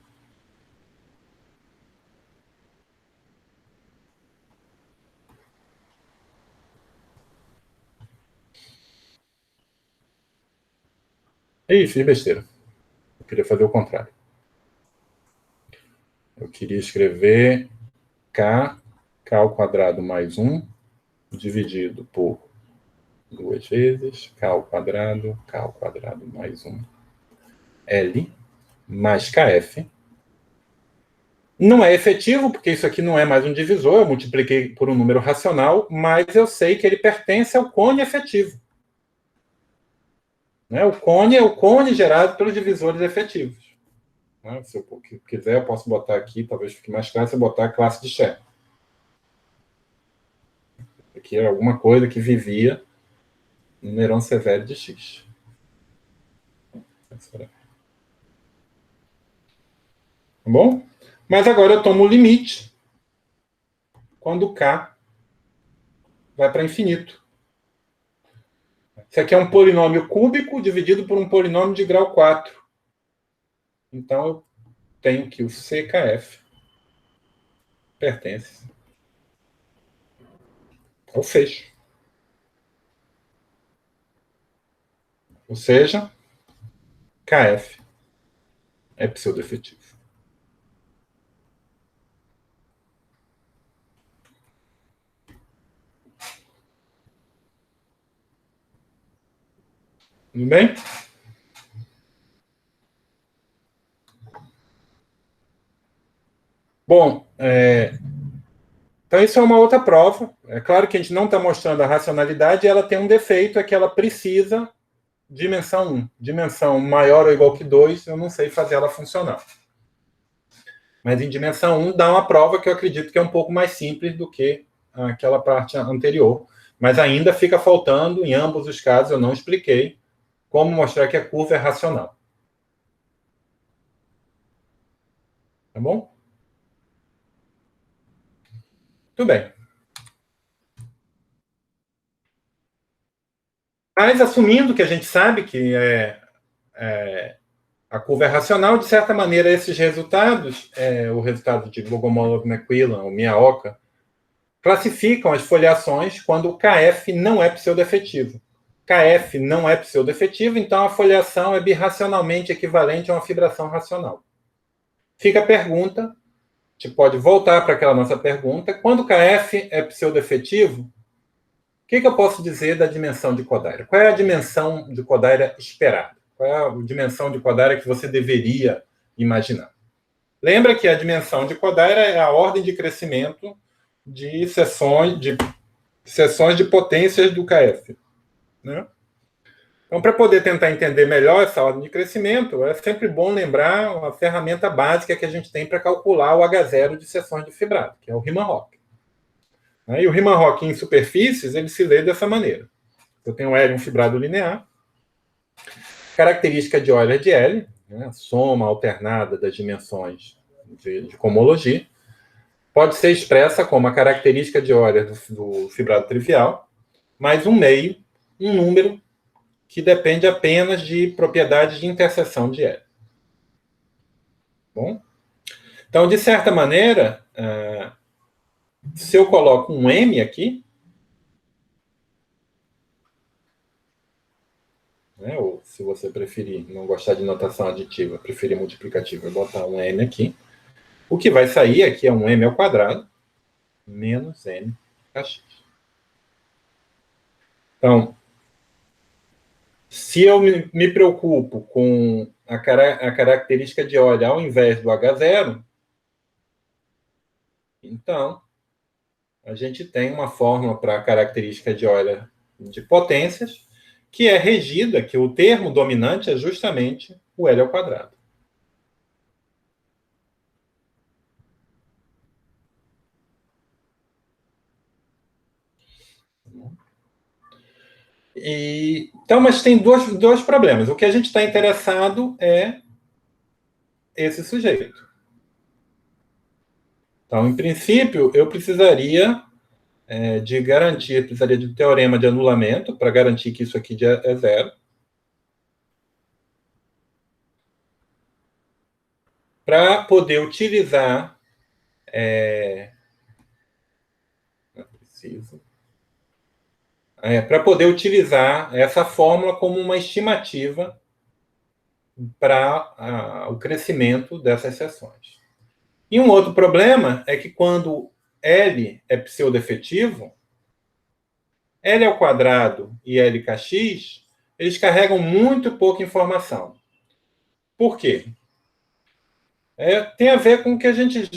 Ih, fiz besteira. Eu queria fazer o contrário. Eu queria escrever K ao quadrado mais 1, dividido por 2 vezes K ao quadrado mais 1, L, mais KF. Não é efetivo, porque isso aqui não é mais um divisor, eu multipliquei por um número racional, mas eu sei que ele pertence ao cone efetivo. Né? O cone é o cone gerado pelos divisores efetivos. Né? Se eu quiser, eu posso botar aqui, talvez fique mais claro, se eu botar a classe de Chern. Aqui era alguma coisa que vivia no Nerão Severo de X. Tá bom? Mas agora eu tomo o limite quando K vai para infinito. Isso aqui é um polinômio cúbico dividido por um polinômio de grau 4. Então, eu tenho que o CKF pertence ao fecho. Ou seja, KF é pseudo-efetivo. Tudo bem? Bom, então isso é uma outra prova. É claro que a gente não está mostrando a racionalidade, e ela tem um defeito, é que ela precisa dimensão 1. Dimensão maior ou igual que 2, eu não sei fazer ela funcionar. Mas em dimensão 1 dá uma prova que eu acredito que é um pouco mais simples do que aquela parte anterior. Mas ainda fica faltando, em ambos os casos, eu não expliquei como mostrar que a curva é racional. Tá bom? Tudo bem. Mas assumindo que a gente sabe que a curva é racional, de certa maneira, esses resultados, o resultado de Bogomolov-McQuillan, ou Miyaoka, classificam as foliações quando o KF não é pseudoefetivo. KF não é pseudoefetivo, então a foliação é birracionalmente equivalente a uma fibração racional. Fica a pergunta, a gente pode voltar para aquela nossa pergunta, quando o KF é pseudoefetivo, o que eu posso dizer da dimensão de Kodaira? Qual é a dimensão de Kodaira esperada? Qual é a dimensão de Kodaira que você deveria imaginar? Lembra que a dimensão de Kodaira é a ordem de crescimento de seções de potências do KF. Né? Então, para poder tentar entender melhor essa ordem de crescimento, é sempre bom lembrar uma ferramenta básica que a gente tem para calcular o H0 de seções de fibrado, que é o Riemann-Roch. E o Riemann-Roch em superfícies, ele se lê dessa maneira. Eu tenho L um fibrado linear, característica de Euler de L, né, soma alternada das dimensões de cohomologia, pode ser expressa como a característica de Euler do fibrado trivial, mais um meio, um número que depende apenas de propriedades de interseção de L. Bom? Então, de certa maneira, se eu coloco um M aqui, né, ou se você preferir, não gostar de notação aditiva, preferir multiplicativa, botar um M aqui, o que vai sair aqui é um M ao quadrado menos M kx. Então, se eu me preocupo com a característica de Euler ao invés do H0, então a gente tem uma fórmula para a característica de Euler de potências, que é regida, que o termo dominante é justamente o L ao quadrado. Então, mas tem dois problemas. O que a gente está interessado é esse sujeito. Então, em princípio, eu precisaria de garantir, precisaria de teorema de anulamento para garantir que isso aqui é zero. Para poder utilizar. Não preciso. Para poder utilizar essa fórmula como uma estimativa para o crescimento dessas seções. E um outro problema é que quando L é pseudo-efetivo, L ao quadrado e L kx, eles carregam muito pouca informação. Por quê? Tem a ver com que a gente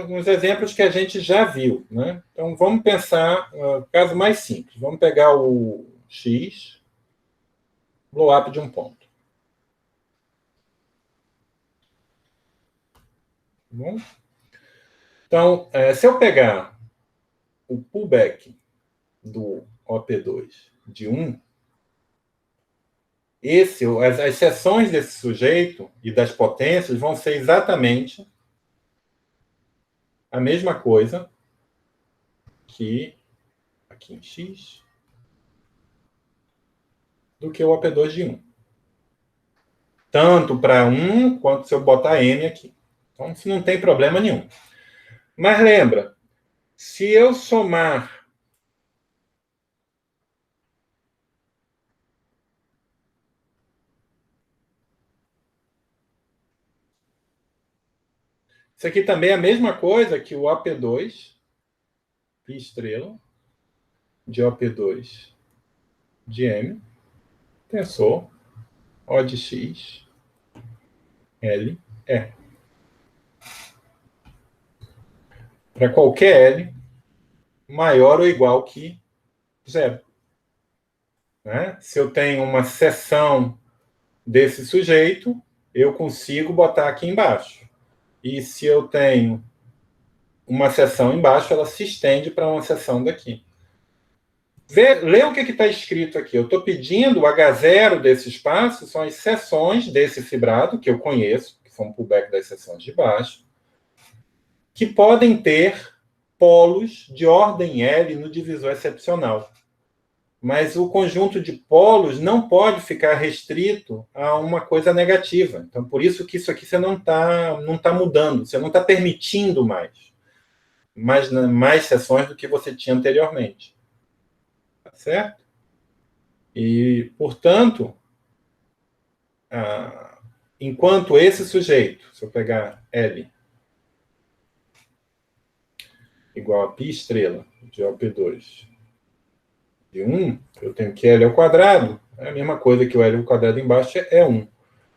uns exemplos que a gente já viu. Né? Então, vamos pensar caso mais simples. Vamos pegar o x, blow-up de um ponto. Bom? Então, se eu pegar o pullback do OP2 de 1, as seções desse sujeito e das potências vão ser exatamente a mesma coisa que aqui em x do que o OP2 de 1. Tanto para 1 quanto se eu botar m aqui. Então, isso não tem problema nenhum. Mas lembra, se eu somar isso aqui também é a mesma coisa que o OP2, π estrela, de OP2 de M, tensor O de X, L, E. Para qualquer L maior ou igual que zero. Né? Se eu tenho uma seção desse sujeito, eu consigo botar aqui embaixo. E se eu tenho uma seção embaixo, ela se estende para uma seção daqui. Lê o que está escrito aqui. Eu estou pedindo o H0 desse espaço, são as seções desse fibrado, que eu conheço, que são o pullback das seções de baixo, que podem ter polos de ordem L no divisor excepcional. Mas o conjunto de polos não pode ficar restrito a uma coisa negativa. Então, por isso que isso aqui você não tá mudando, você não está permitindo mais seções do que você tinha anteriormente. Tá certo? E, portanto, enquanto esse sujeito, se eu pegar L igual a π estrela de OP2 de 1, eu tenho que L ao quadrado, é a mesma coisa que o L ao quadrado embaixo é 1.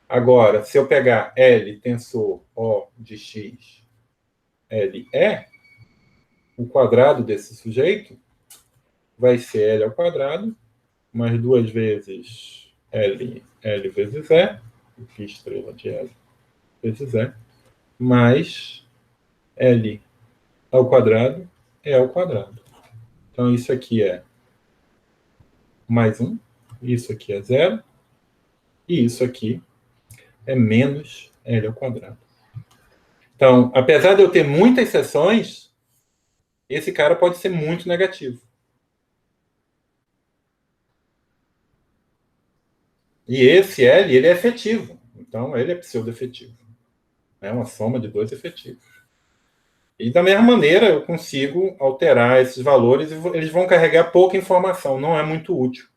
Agora, se eu pegar L tensor O de X, L E, o quadrado desse sujeito vai ser L ao quadrado, mais 2 vezes L vezes E, π estrela de L vezes E, mais L ao quadrado E ao quadrado. Então, isso aqui é mais 1, isso aqui é 0, e isso aqui é menos L ao quadrado. Então, apesar de eu ter muitas seções, esse cara pode ser muito negativo. E esse L, ele é efetivo. Então, ele é pseudo-efetivo. É uma soma de dois efetivos. E, da mesma maneira, eu consigo alterar esses valores e eles vão carregar pouca informação. Não é muito útil.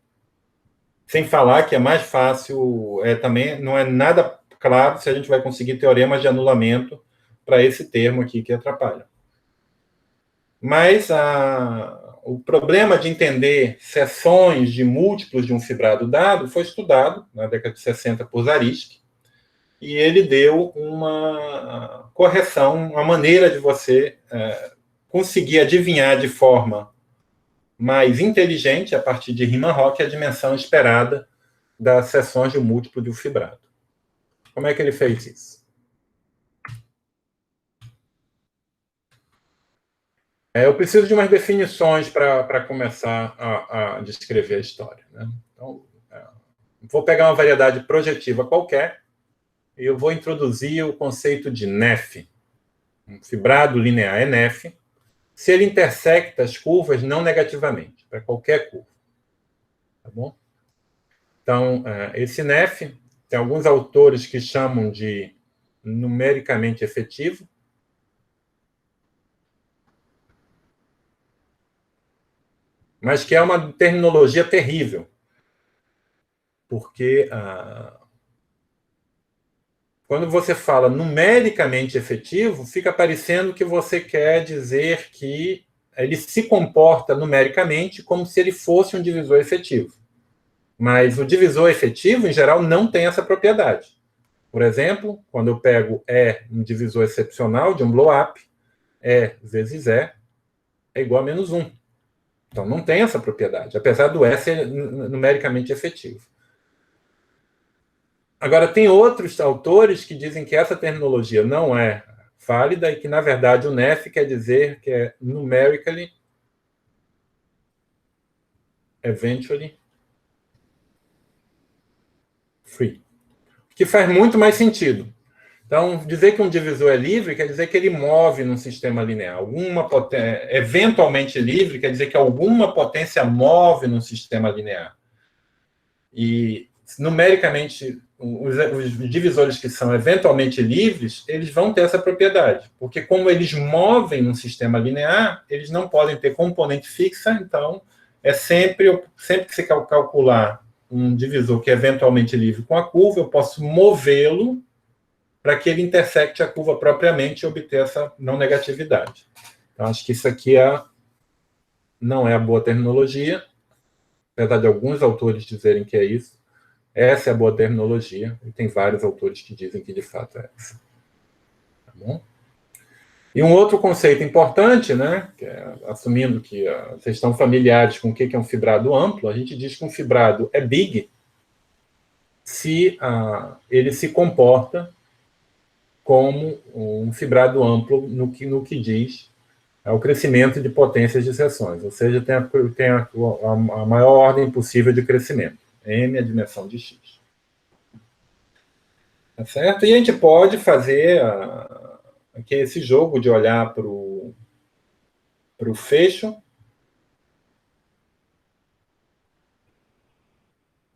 Sem falar que é mais fácil, também não é nada claro se a gente vai conseguir teoremas de anulamento para esse termo aqui que atrapalha. Mas o problema de entender seções de múltiplos de um fibrado dado foi estudado na década de 60 por Zariski, e ele deu uma correção, uma maneira de você conseguir adivinhar de forma mais inteligente, a partir de Riemann-Roch, a dimensão esperada das seções de um múltiplo de um fibrado. Como é que ele fez isso? Eu preciso de umas definições para começar a descrever a história. Né? Então, vou pegar uma variedade projetiva qualquer e eu vou introduzir o conceito de NEF, um fibrado linear NF, se ele intersecta as curvas não negativamente, para qualquer curva. Tá bom? Então, esse NEF, tem alguns autores que chamam de numericamente efetivo, mas que é uma terminologia terrível, porque quando você fala numericamente efetivo, fica parecendo que você quer dizer que ele se comporta numericamente como se ele fosse um divisor efetivo. Mas o divisor efetivo, em geral, não tem essa propriedade. Por exemplo, quando eu pego E, um divisor excepcional de um blow-up, E vezes E é igual a menos 1. Então, não tem essa propriedade, apesar do E ser numericamente efetivo. Agora, tem outros autores que dizem que essa terminologia não é válida e que, na verdade, o NEF quer dizer que é numerically, eventually, free. Que faz muito mais sentido. Então, dizer que um divisor é livre quer dizer que ele move num sistema linear. Eventualmente livre quer dizer que alguma potência move num sistema linear. E numericamente os divisores que são eventualmente livres, eles vão ter essa propriedade, porque como eles movem num sistema linear, eles não podem ter componente fixa, então sempre que você calcular um divisor que é eventualmente livre com a curva, eu posso movê-lo para que ele intersecte a curva propriamente e obter essa não negatividade. Então, acho que isso aqui não é a boa terminologia, apesar de alguns autores dizerem que é isso. Essa é a boa terminologia, e tem vários autores que dizem que de fato é essa. Tá bom? E um outro conceito importante, né, que assumindo que vocês estão familiares com o que é um fibrado amplo, a gente diz que um fibrado é big se ele se comporta como um fibrado amplo no que diz ao crescimento de potências de seções, ou seja, tem a maior ordem possível de crescimento, m é a dimensão de x. Tá certo? E a gente pode fazer aqui esse jogo de olhar para o fecho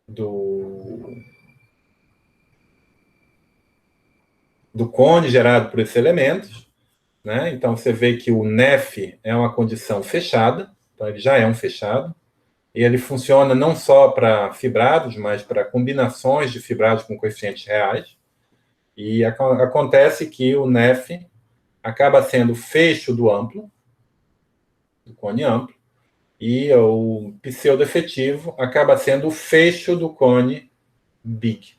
do cone gerado por esses elementos, né? Então, você vê que o NEF é uma condição fechada, então ele já é um fechado, e ele funciona não só para fibrados, mas para combinações de fibrados com coeficientes reais. E acontece que o NEF acaba sendo o fecho do amplo, do cone amplo, e o pseudo-efetivo acaba sendo o fecho do cone big.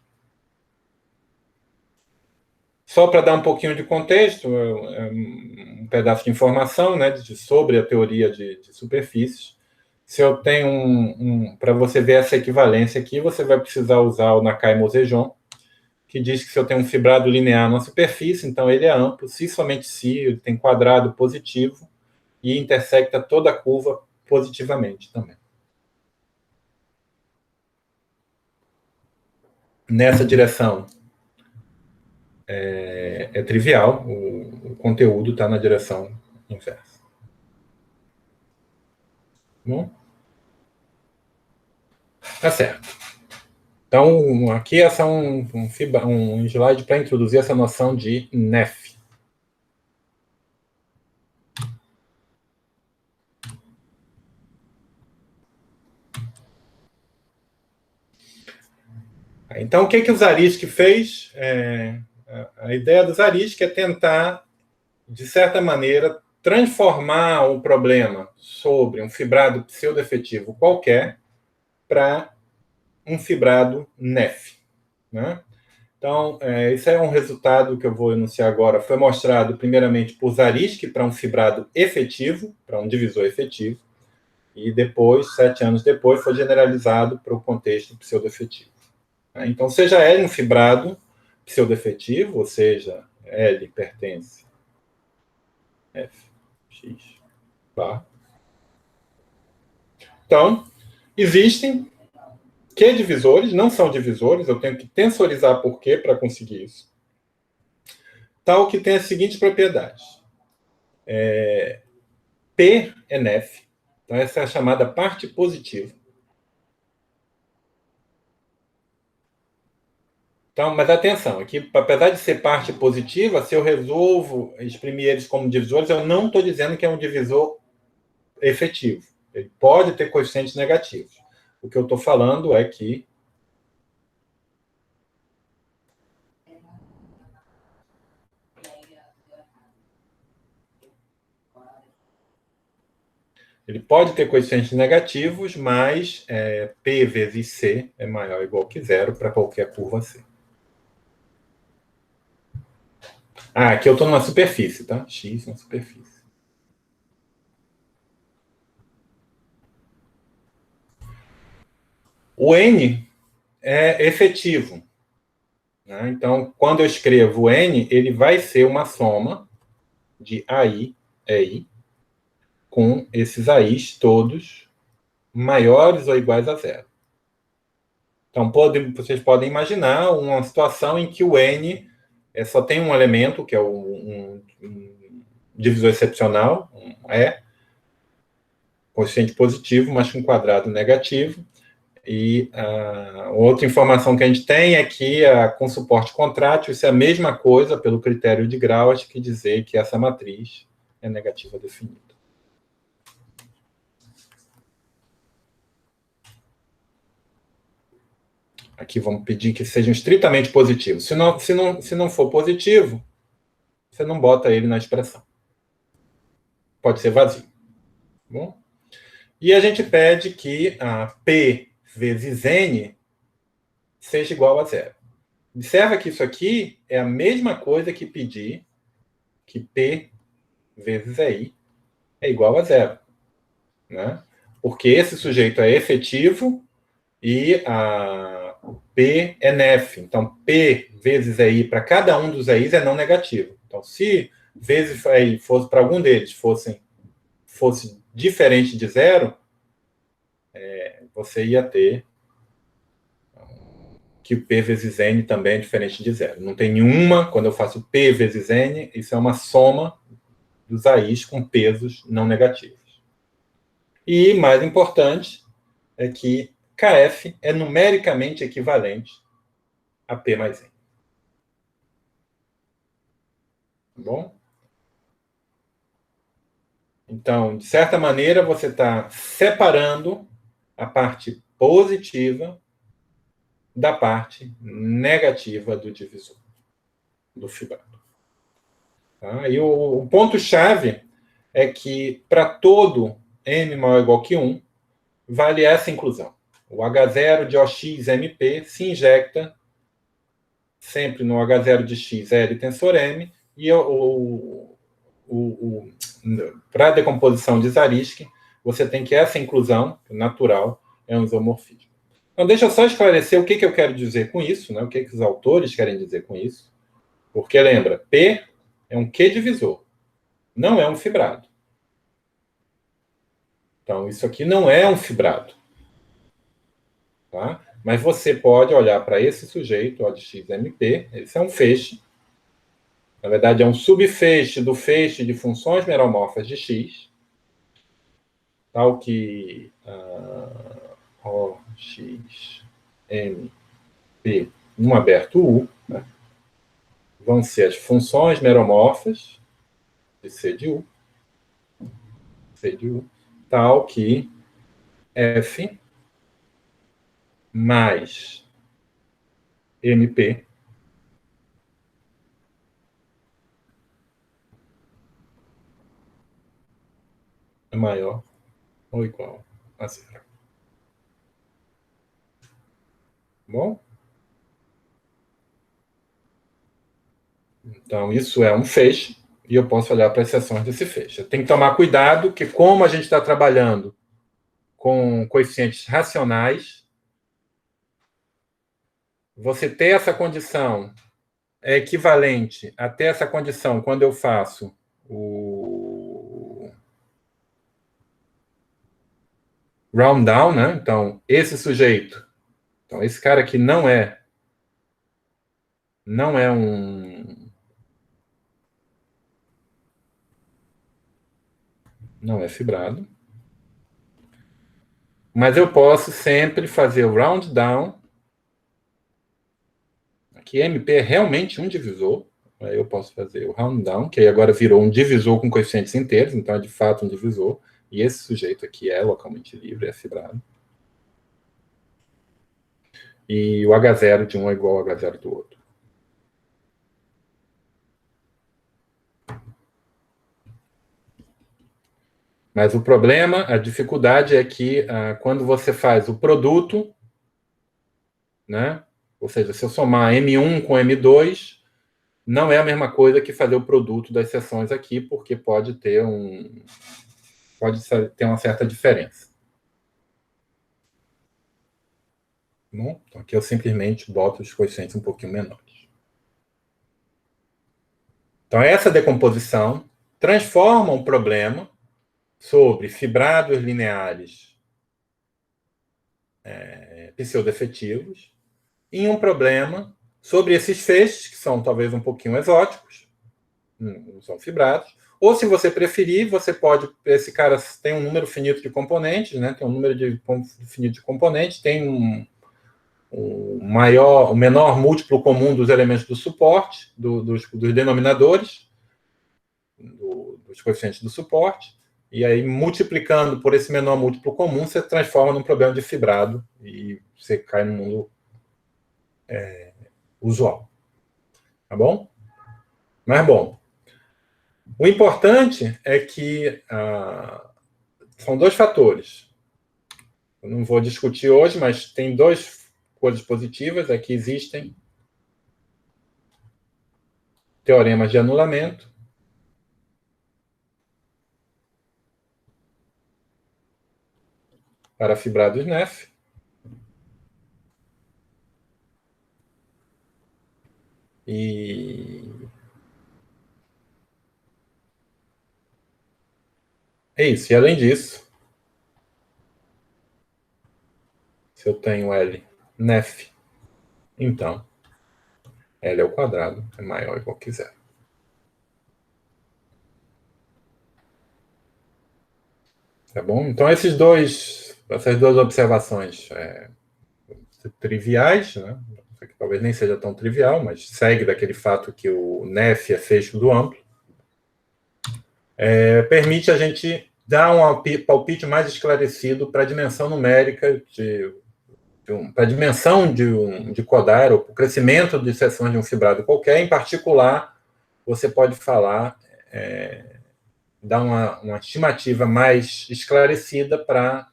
Só para dar um pouquinho de contexto, um pedaço de informação, né, sobre a teoria de superfícies. Se eu tenho para você ver essa equivalência aqui, você vai precisar usar o Nakai-Mosejon, que diz que se eu tenho um fibrado linear na superfície, então ele é amplo, se somente se ele tem quadrado positivo e intersecta toda a curva positivamente também. Nessa direção é trivial, o conteúdo está na direção inversa. Bom? Tá certo. Então, aqui essa é um slide para introduzir essa noção de NEF. Então, o que o Zariski fez? A ideia do Zariski é tentar, de certa maneira, transformar o problema sobre um fibrado pseudoefetivo qualquer para um fibrado NEF. Né? Então, isso é um resultado que eu vou enunciar agora. Foi mostrado, primeiramente, por Zariski para um fibrado efetivo, para um divisor efetivo, e depois, 7 anos depois, foi generalizado para o contexto pseudoefetivo. Então, seja L um fibrado pseudoefetivo, ou seja, L pertence F, X, bar. Então, existem Q-divisores, não são divisores, eu tenho que tensorizar por Q para conseguir isso. Tal que tem as seguintes propriedades. P é NEF, então essa é a chamada parte positiva. Então, mas atenção, aqui, apesar de ser parte positiva, se eu resolvo exprimir eles como divisores, eu não estou dizendo que é um divisor efetivo. Ele pode ter coeficientes negativos. O que eu estou falando é que ele pode ter coeficientes negativos, mas P vezes C é maior ou igual que zero para qualquer curva C. Aqui eu estou numa superfície, tá? X na superfície. O N é efetivo. Né? Então, quando eu escrevo N, ele vai ser uma soma de AI, EI, com esses AIs todos maiores ou iguais a zero. Então, vocês podem imaginar uma situação em que o N só tem um elemento, que é um divisor excepcional, um E, coeficiente positivo, mas com quadrado negativo. E outra informação que a gente tem é que, com suporte contrátil, isso é a mesma coisa, pelo critério de Grauss, que dizer que essa matriz é negativa definida. Aqui vamos pedir que sejam estritamente positivos. Se não for positivo, você não bota ele na expressão. Pode ser vazio. Bom? E a gente pede que P vezes N seja igual a zero. Observa que isso aqui é a mesma coisa que pedir que P vezes I é igual a zero. Né? Porque esse sujeito é efetivo e P é nef. Então, P vezes EI para cada um dos EIs é não negativo. Então, se vezes EI fosse para algum deles fosse diferente de zero, você ia ter que P vezes N também é diferente de zero. Não tem nenhuma, quando eu faço P vezes N, isso é uma soma dos AIs com pesos não negativos. E, mais importante, é que KF é numericamente equivalente a P mais N. Tá bom? Então, de certa maneira, você está separando a parte positiva da parte negativa do divisor, do fibrado. Tá? E o ponto-chave é que, para todo m maior ou igual que 1, vale essa inclusão. O H0 de OXMP se injecta sempre no H0 de X L tensor M, e para a decomposição de Zariski, você tem que essa inclusão natural é um isomorfismo. Então, deixa eu só esclarecer o que eu quero dizer com isso, né? O que os autores querem dizer com isso. Porque, lembra, P é um Q divisor, não é um fibrado. Então, isso aqui não é um fibrado. Tá? Mas você pode olhar para esse sujeito, O de XMP, esse é um feixe. Na verdade, é um subfeixe do feixe de funções meromorfas de X, tal que O, X, M, P, um aberto U, né? Vão ser as funções meromorfas de C de U, tal que F mais MP é maior ou igual a zero. Bom? Então, isso é um feixe, e eu posso olhar para as seções desse feixe. Tem que tomar cuidado que, como a gente está trabalhando com coeficientes racionais, você ter essa condição é equivalente a ter essa condição quando eu faço o round down, né? Então, esse sujeito, então esse cara aqui não é fibrado. Mas eu posso sempre fazer o round down. Aqui MP é realmente um divisor. Aí eu posso fazer o round down, que aí agora virou um divisor com coeficientes inteiros, então é de fato um divisor. E esse sujeito aqui é localmente livre, é fibrado. E o H0 de um é igual ao H0 do outro. Mas o problema, a dificuldade é que quando você faz o produto, né? Ou seja, se eu somar M1 com M2, não é a mesma coisa que fazer o produto das seções aqui, porque pode ter uma certa diferença. Bom, então aqui eu simplesmente boto os coeficientes um pouquinho menores. Então, essa decomposição transforma um problema sobre fibrados lineares pseudoefetivos em um problema sobre esses feixes, que são talvez um pouquinho exóticos, não são fibrados, Ou, se você preferir, você pode... Esse cara tem um número finito de componentes, né? Tem um número finito de componentes, tem o menor múltiplo comum dos elementos do suporte, dos denominadores, dos coeficientes do suporte, e aí, multiplicando por esse menor múltiplo comum, você transforma num problema de fibrado e você cai no mundo usual. Tá bom? Mas, bom, o importante é que são dois fatores. Eu não vou discutir hoje, mas tem duas coisas positivas. É que existem teoremas de anulamento para fibrados NEF. E é isso. E, além disso, se eu tenho L NEF, então L ao quadrado é maior ou igual que zero. Tá bom? Então, essas duas observações triviais, né? Que talvez nem seja tão trivial, mas segue daquele fato que o NEF é fecho do amplo, permite a gente dar um palpite mais esclarecido para a dimensão numérica para a dimensão de Kodaira, ou para o crescimento de seções de um fibrado qualquer. Em particular, você pode falar, dar uma estimativa mais esclarecida para a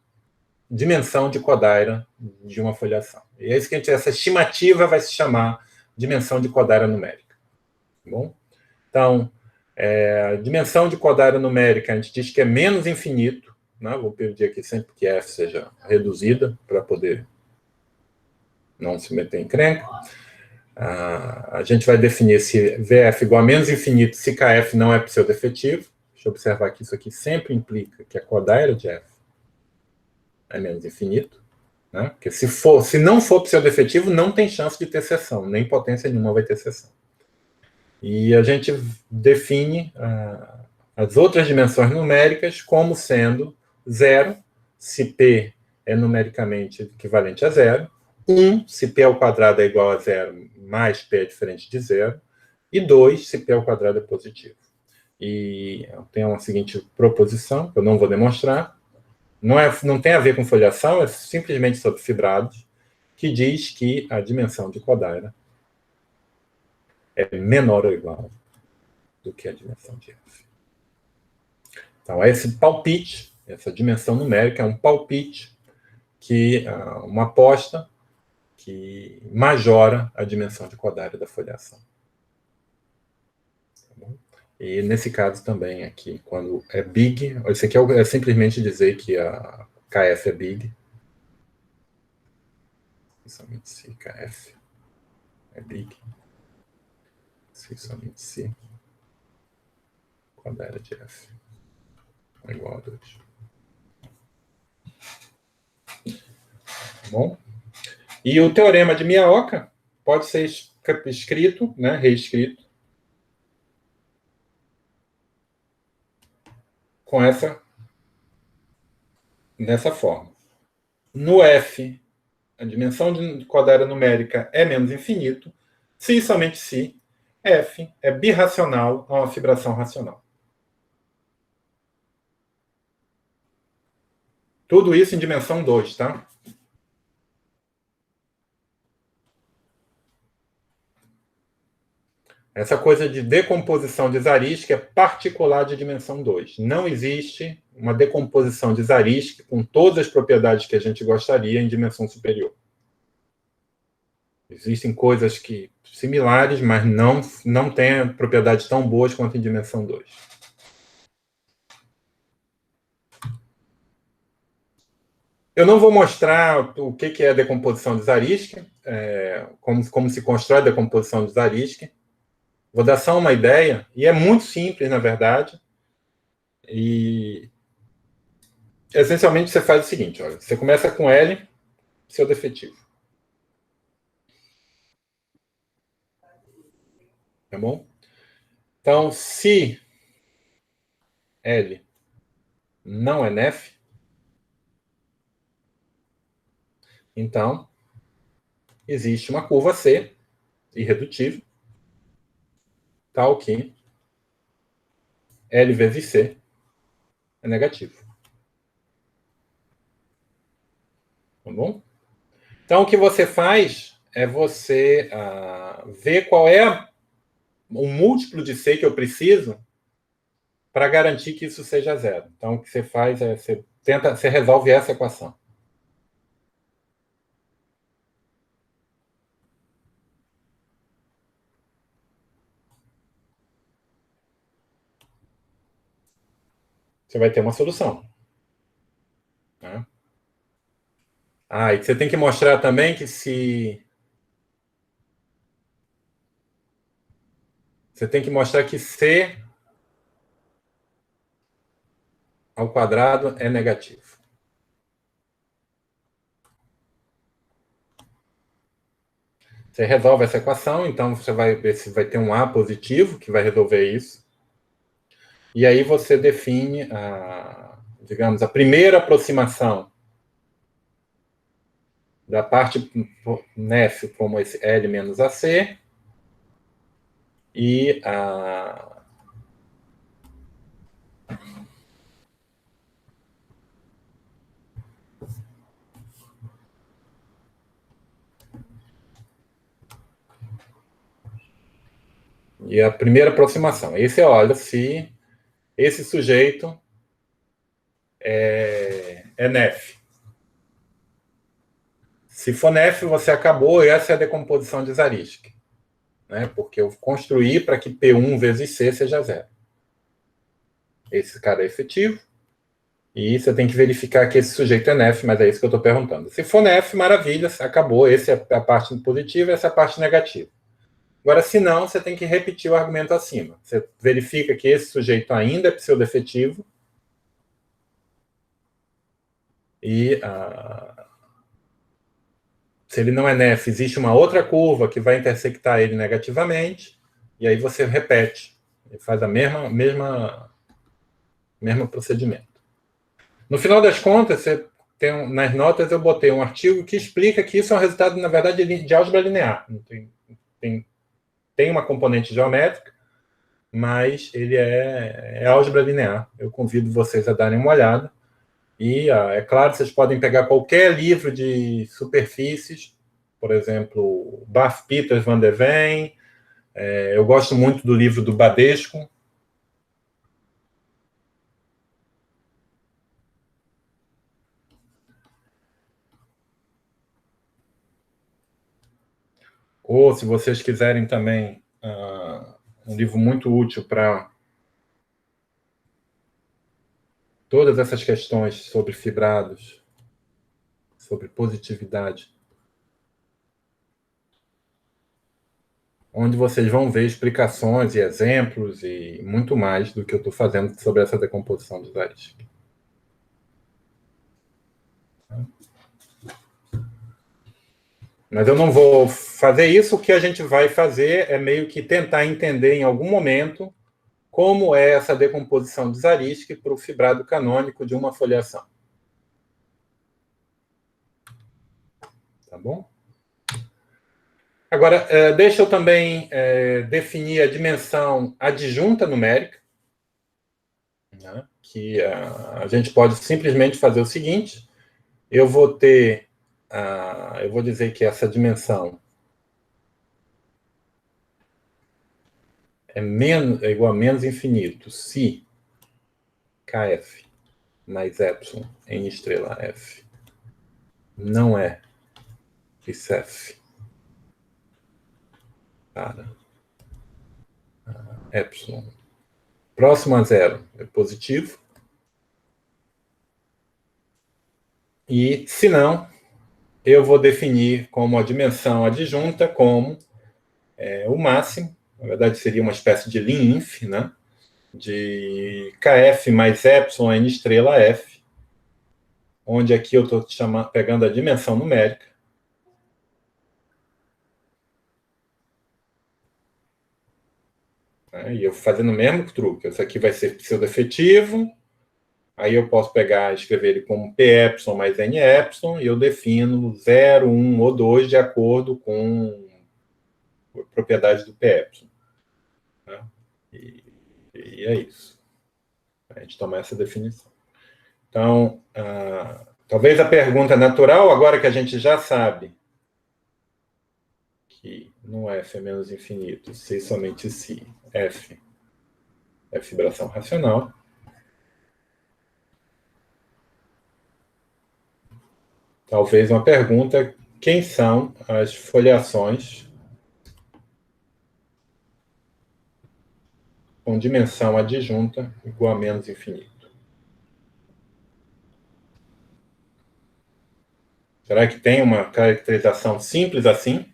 dimensão de Kodaira de uma folhação. E é isso que essa estimativa vai se chamar dimensão de Kodaira numérica. Tá bom? Então, a dimensão de Kodaira numérica, a gente diz que é menos infinito, né? Vou pedir aqui sempre que F seja reduzida, para poder não se meter em encrenca. A gente vai definir se VF igual a menos infinito se KF não é pseudo-efetivo. Deixa eu observar que isso aqui sempre implica que a Kodaira de F é menos infinito, né? Porque se não for pseudo-efetivo, não tem chance de ter seção, nem potência nenhuma vai ter seção. E a gente define as outras dimensões numéricas como sendo 0, se P é numericamente equivalente a 0, 1, se P ao quadrado é igual a 0, mais P é diferente de 0, e 2, se P ao quadrado é positivo. E tem uma seguinte proposição, que eu não vou demonstrar, não tem a ver com foliação, é simplesmente sobre fibrados, que diz que a dimensão de Kodaira é menor ou igual do que a dimensão de F. Então, esse palpite, essa dimensão numérica, é um palpite, uma aposta que majora a dimensão de Kodaira da foliação. Tá bom? E nesse caso também, aqui, quando é big, isso aqui é simplesmente dizer que a KF é big. Somente se KF é big. Se somente se Kodaira de F é igual a 2. Tá bom? E o teorema de Miyaoka pode ser escrito, né, reescrito, dessa forma. No F, a dimensão de Kodaira numérica é menos infinito, se e somente se F é birracional a uma fibração racional. Tudo isso em dimensão 2, tá? Essa coisa de decomposição de Zariski é particular de dimensão 2. Não existe uma decomposição de Zariski com todas as propriedades que a gente gostaria em dimensão superior. Existem coisas similares, mas não têm propriedades tão boas quanto em dimensão 2. Eu não vou mostrar o que é a decomposição de Zariski, como se constrói a decomposição de Zariski. Vou dar só uma ideia, e é muito simples, na verdade. E, essencialmente, você faz o seguinte, olha, você começa com L, seu defetivo. Tá bom? Então, se L não é nef, então existe uma curva C irredutível, tal que L vezes C é negativo. Tá bom? Então, o que você faz é você ver qual é o múltiplo de C que eu preciso para garantir que isso seja zero. Então, o que você faz é você resolve essa equação. Você vai ter uma solução. Né? E você tem que mostrar também que se... Você tem que mostrar que C ao quadrado é negativo. Você resolve essa equação, então você vai ver se vai ter um A positivo, que vai resolver isso. E aí você define, digamos, a primeira aproximação da parte nef como esse L menos AC, e a primeira aproximação. Aí você olha se esse sujeito é nef. Se for nef, você acabou, essa é a decomposição de Zariski. Né? Porque eu construí para que P1 vezes C seja zero. Esse cara é efetivo. E você tem que verificar que esse sujeito é nef, mas é isso que eu estou perguntando. Se for nef, maravilha, acabou. Essa é a parte positiva, essa é a parte negativa. Agora, se não, você tem que repetir o argumento acima. Você verifica que esse sujeito ainda é pseudoefetivo e se ele não é nef, existe uma outra curva que vai intersectar ele negativamente, e aí você repete, faz a mesma procedimento. No final das contas, você nas notas eu botei um artigo que explica que isso é um resultado, na verdade, de álgebra linear. Tem uma componente geométrica, mas ele é álgebra linear. Eu convido vocês a darem uma olhada. E, é claro, vocês podem pegar qualquer livro de superfícies, por exemplo, Baf Peters van der Veen. Eu gosto muito do livro do Badescu. Ou, se vocês quiserem também, um livro muito útil para todas essas questões sobre fibrados, sobre positividade, onde vocês vão ver explicações e exemplos e muito mais do que eu estou fazendo sobre essa decomposição de Zariski. Mas eu não vou fazer isso. O que a gente vai fazer é meio que tentar entender em algum momento como é essa decomposição de Zariski para o fibrado canônico de uma foliação. Tá bom? Agora, deixa eu também definir a dimensão adjunta numérica, né? Que a gente pode simplesmente fazer o seguinte: eu vou dizer que essa dimensão é igual a menos infinito se kf mais epsilon em estrela f não é ICF para epsilon próximo a zero é positivo, e se não, eu vou definir como a dimensão adjunta como o máximo, na verdade seria uma espécie de Lim-inf, né? De kf mais epsilon n estrela f, onde aqui eu estou pegando a dimensão numérica, né? E eu fazendo o mesmo truque. Isso aqui vai ser pseudo-efetivo, aí eu posso pegar e escrever ele como Py mais Ny, e eu defino 0, 1 ou 2 de acordo com a propriedade do Py. Né? E é isso. A gente toma essa definição. Então, talvez a pergunta natural, agora que a gente já sabe que no F é menos infinito, se somente se F é fibração racional, talvez uma pergunta: quem são as foliações com dimensão adjunta igual a menos infinito? Será que tem uma caracterização simples assim?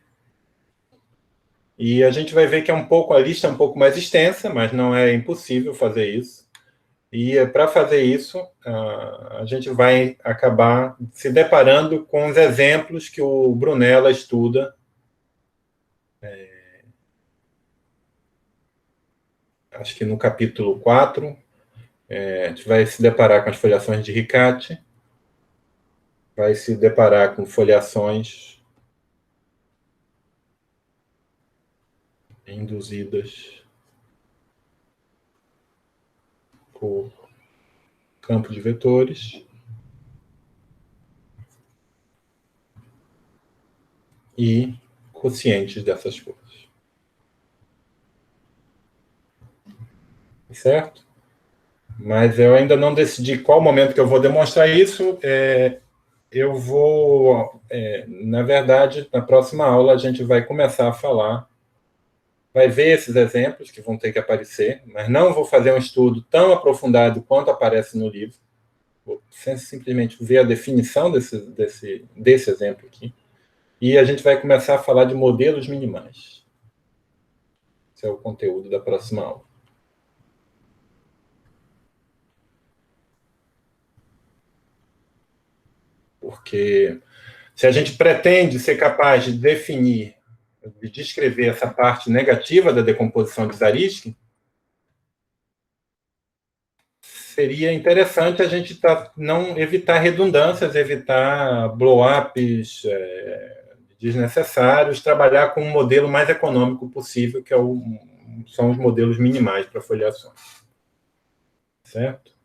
E a gente vai ver que a lista é um pouco mais extensa, mas não é impossível fazer isso. E para fazer isso, a gente vai acabar se deparando com os exemplos que o Brunella estuda. Acho que no capítulo 4, a gente vai se deparar com as foliações de Riccati, vai se deparar com foliações induzidas por campo de vetores e quocientes dessas coisas. Certo? Mas eu ainda não decidi qual momento que eu vou demonstrar isso. Eu vou, na verdade, na próxima aula a gente vai começar a falar, vai ver esses exemplos que vão ter que aparecer, mas não vou fazer um estudo tão aprofundado quanto aparece no livro. Vou simplesmente ver a definição desse exemplo aqui. E a gente vai começar a falar de modelos minimais. Esse é o conteúdo da próxima aula. Porque se a gente pretende ser capaz de definir, de descrever essa parte negativa da decomposição de Zariski, seria interessante a gente não evitar redundâncias, evitar blow-ups desnecessários, trabalhar com um modelo mais econômico possível, que são os modelos minimais para foliações. Certo?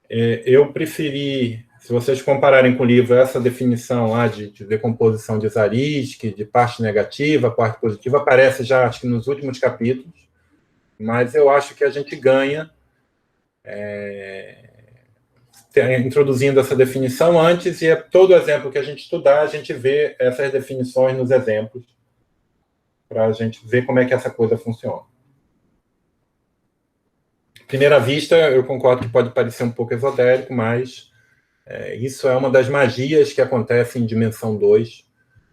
Eu preferi, se vocês compararem com o livro, essa definição lá de decomposição de Zariski, de parte negativa, parte positiva, aparece já, acho que nos últimos capítulos, mas eu acho que a gente ganha introduzindo essa definição antes, e todo exemplo que a gente estudar, a gente vê essas definições nos exemplos, para a gente ver como é que essa coisa funciona. À primeira vista, eu concordo que pode parecer um pouco esotérico, mas isso é uma das magias que acontecem em dimensão 2,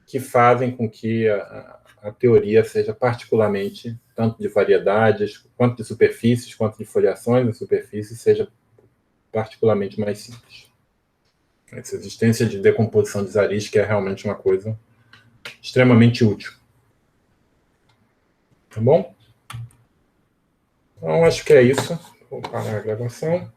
que fazem com que a teoria seja particularmente, tanto de variedades, quanto de superfícies, quanto de foliações em superfícies, seja particularmente mais simples. Essa existência de decomposição de Zariski é realmente uma coisa extremamente útil. Tá bom? Então, acho que é isso. Vou parar a gravação.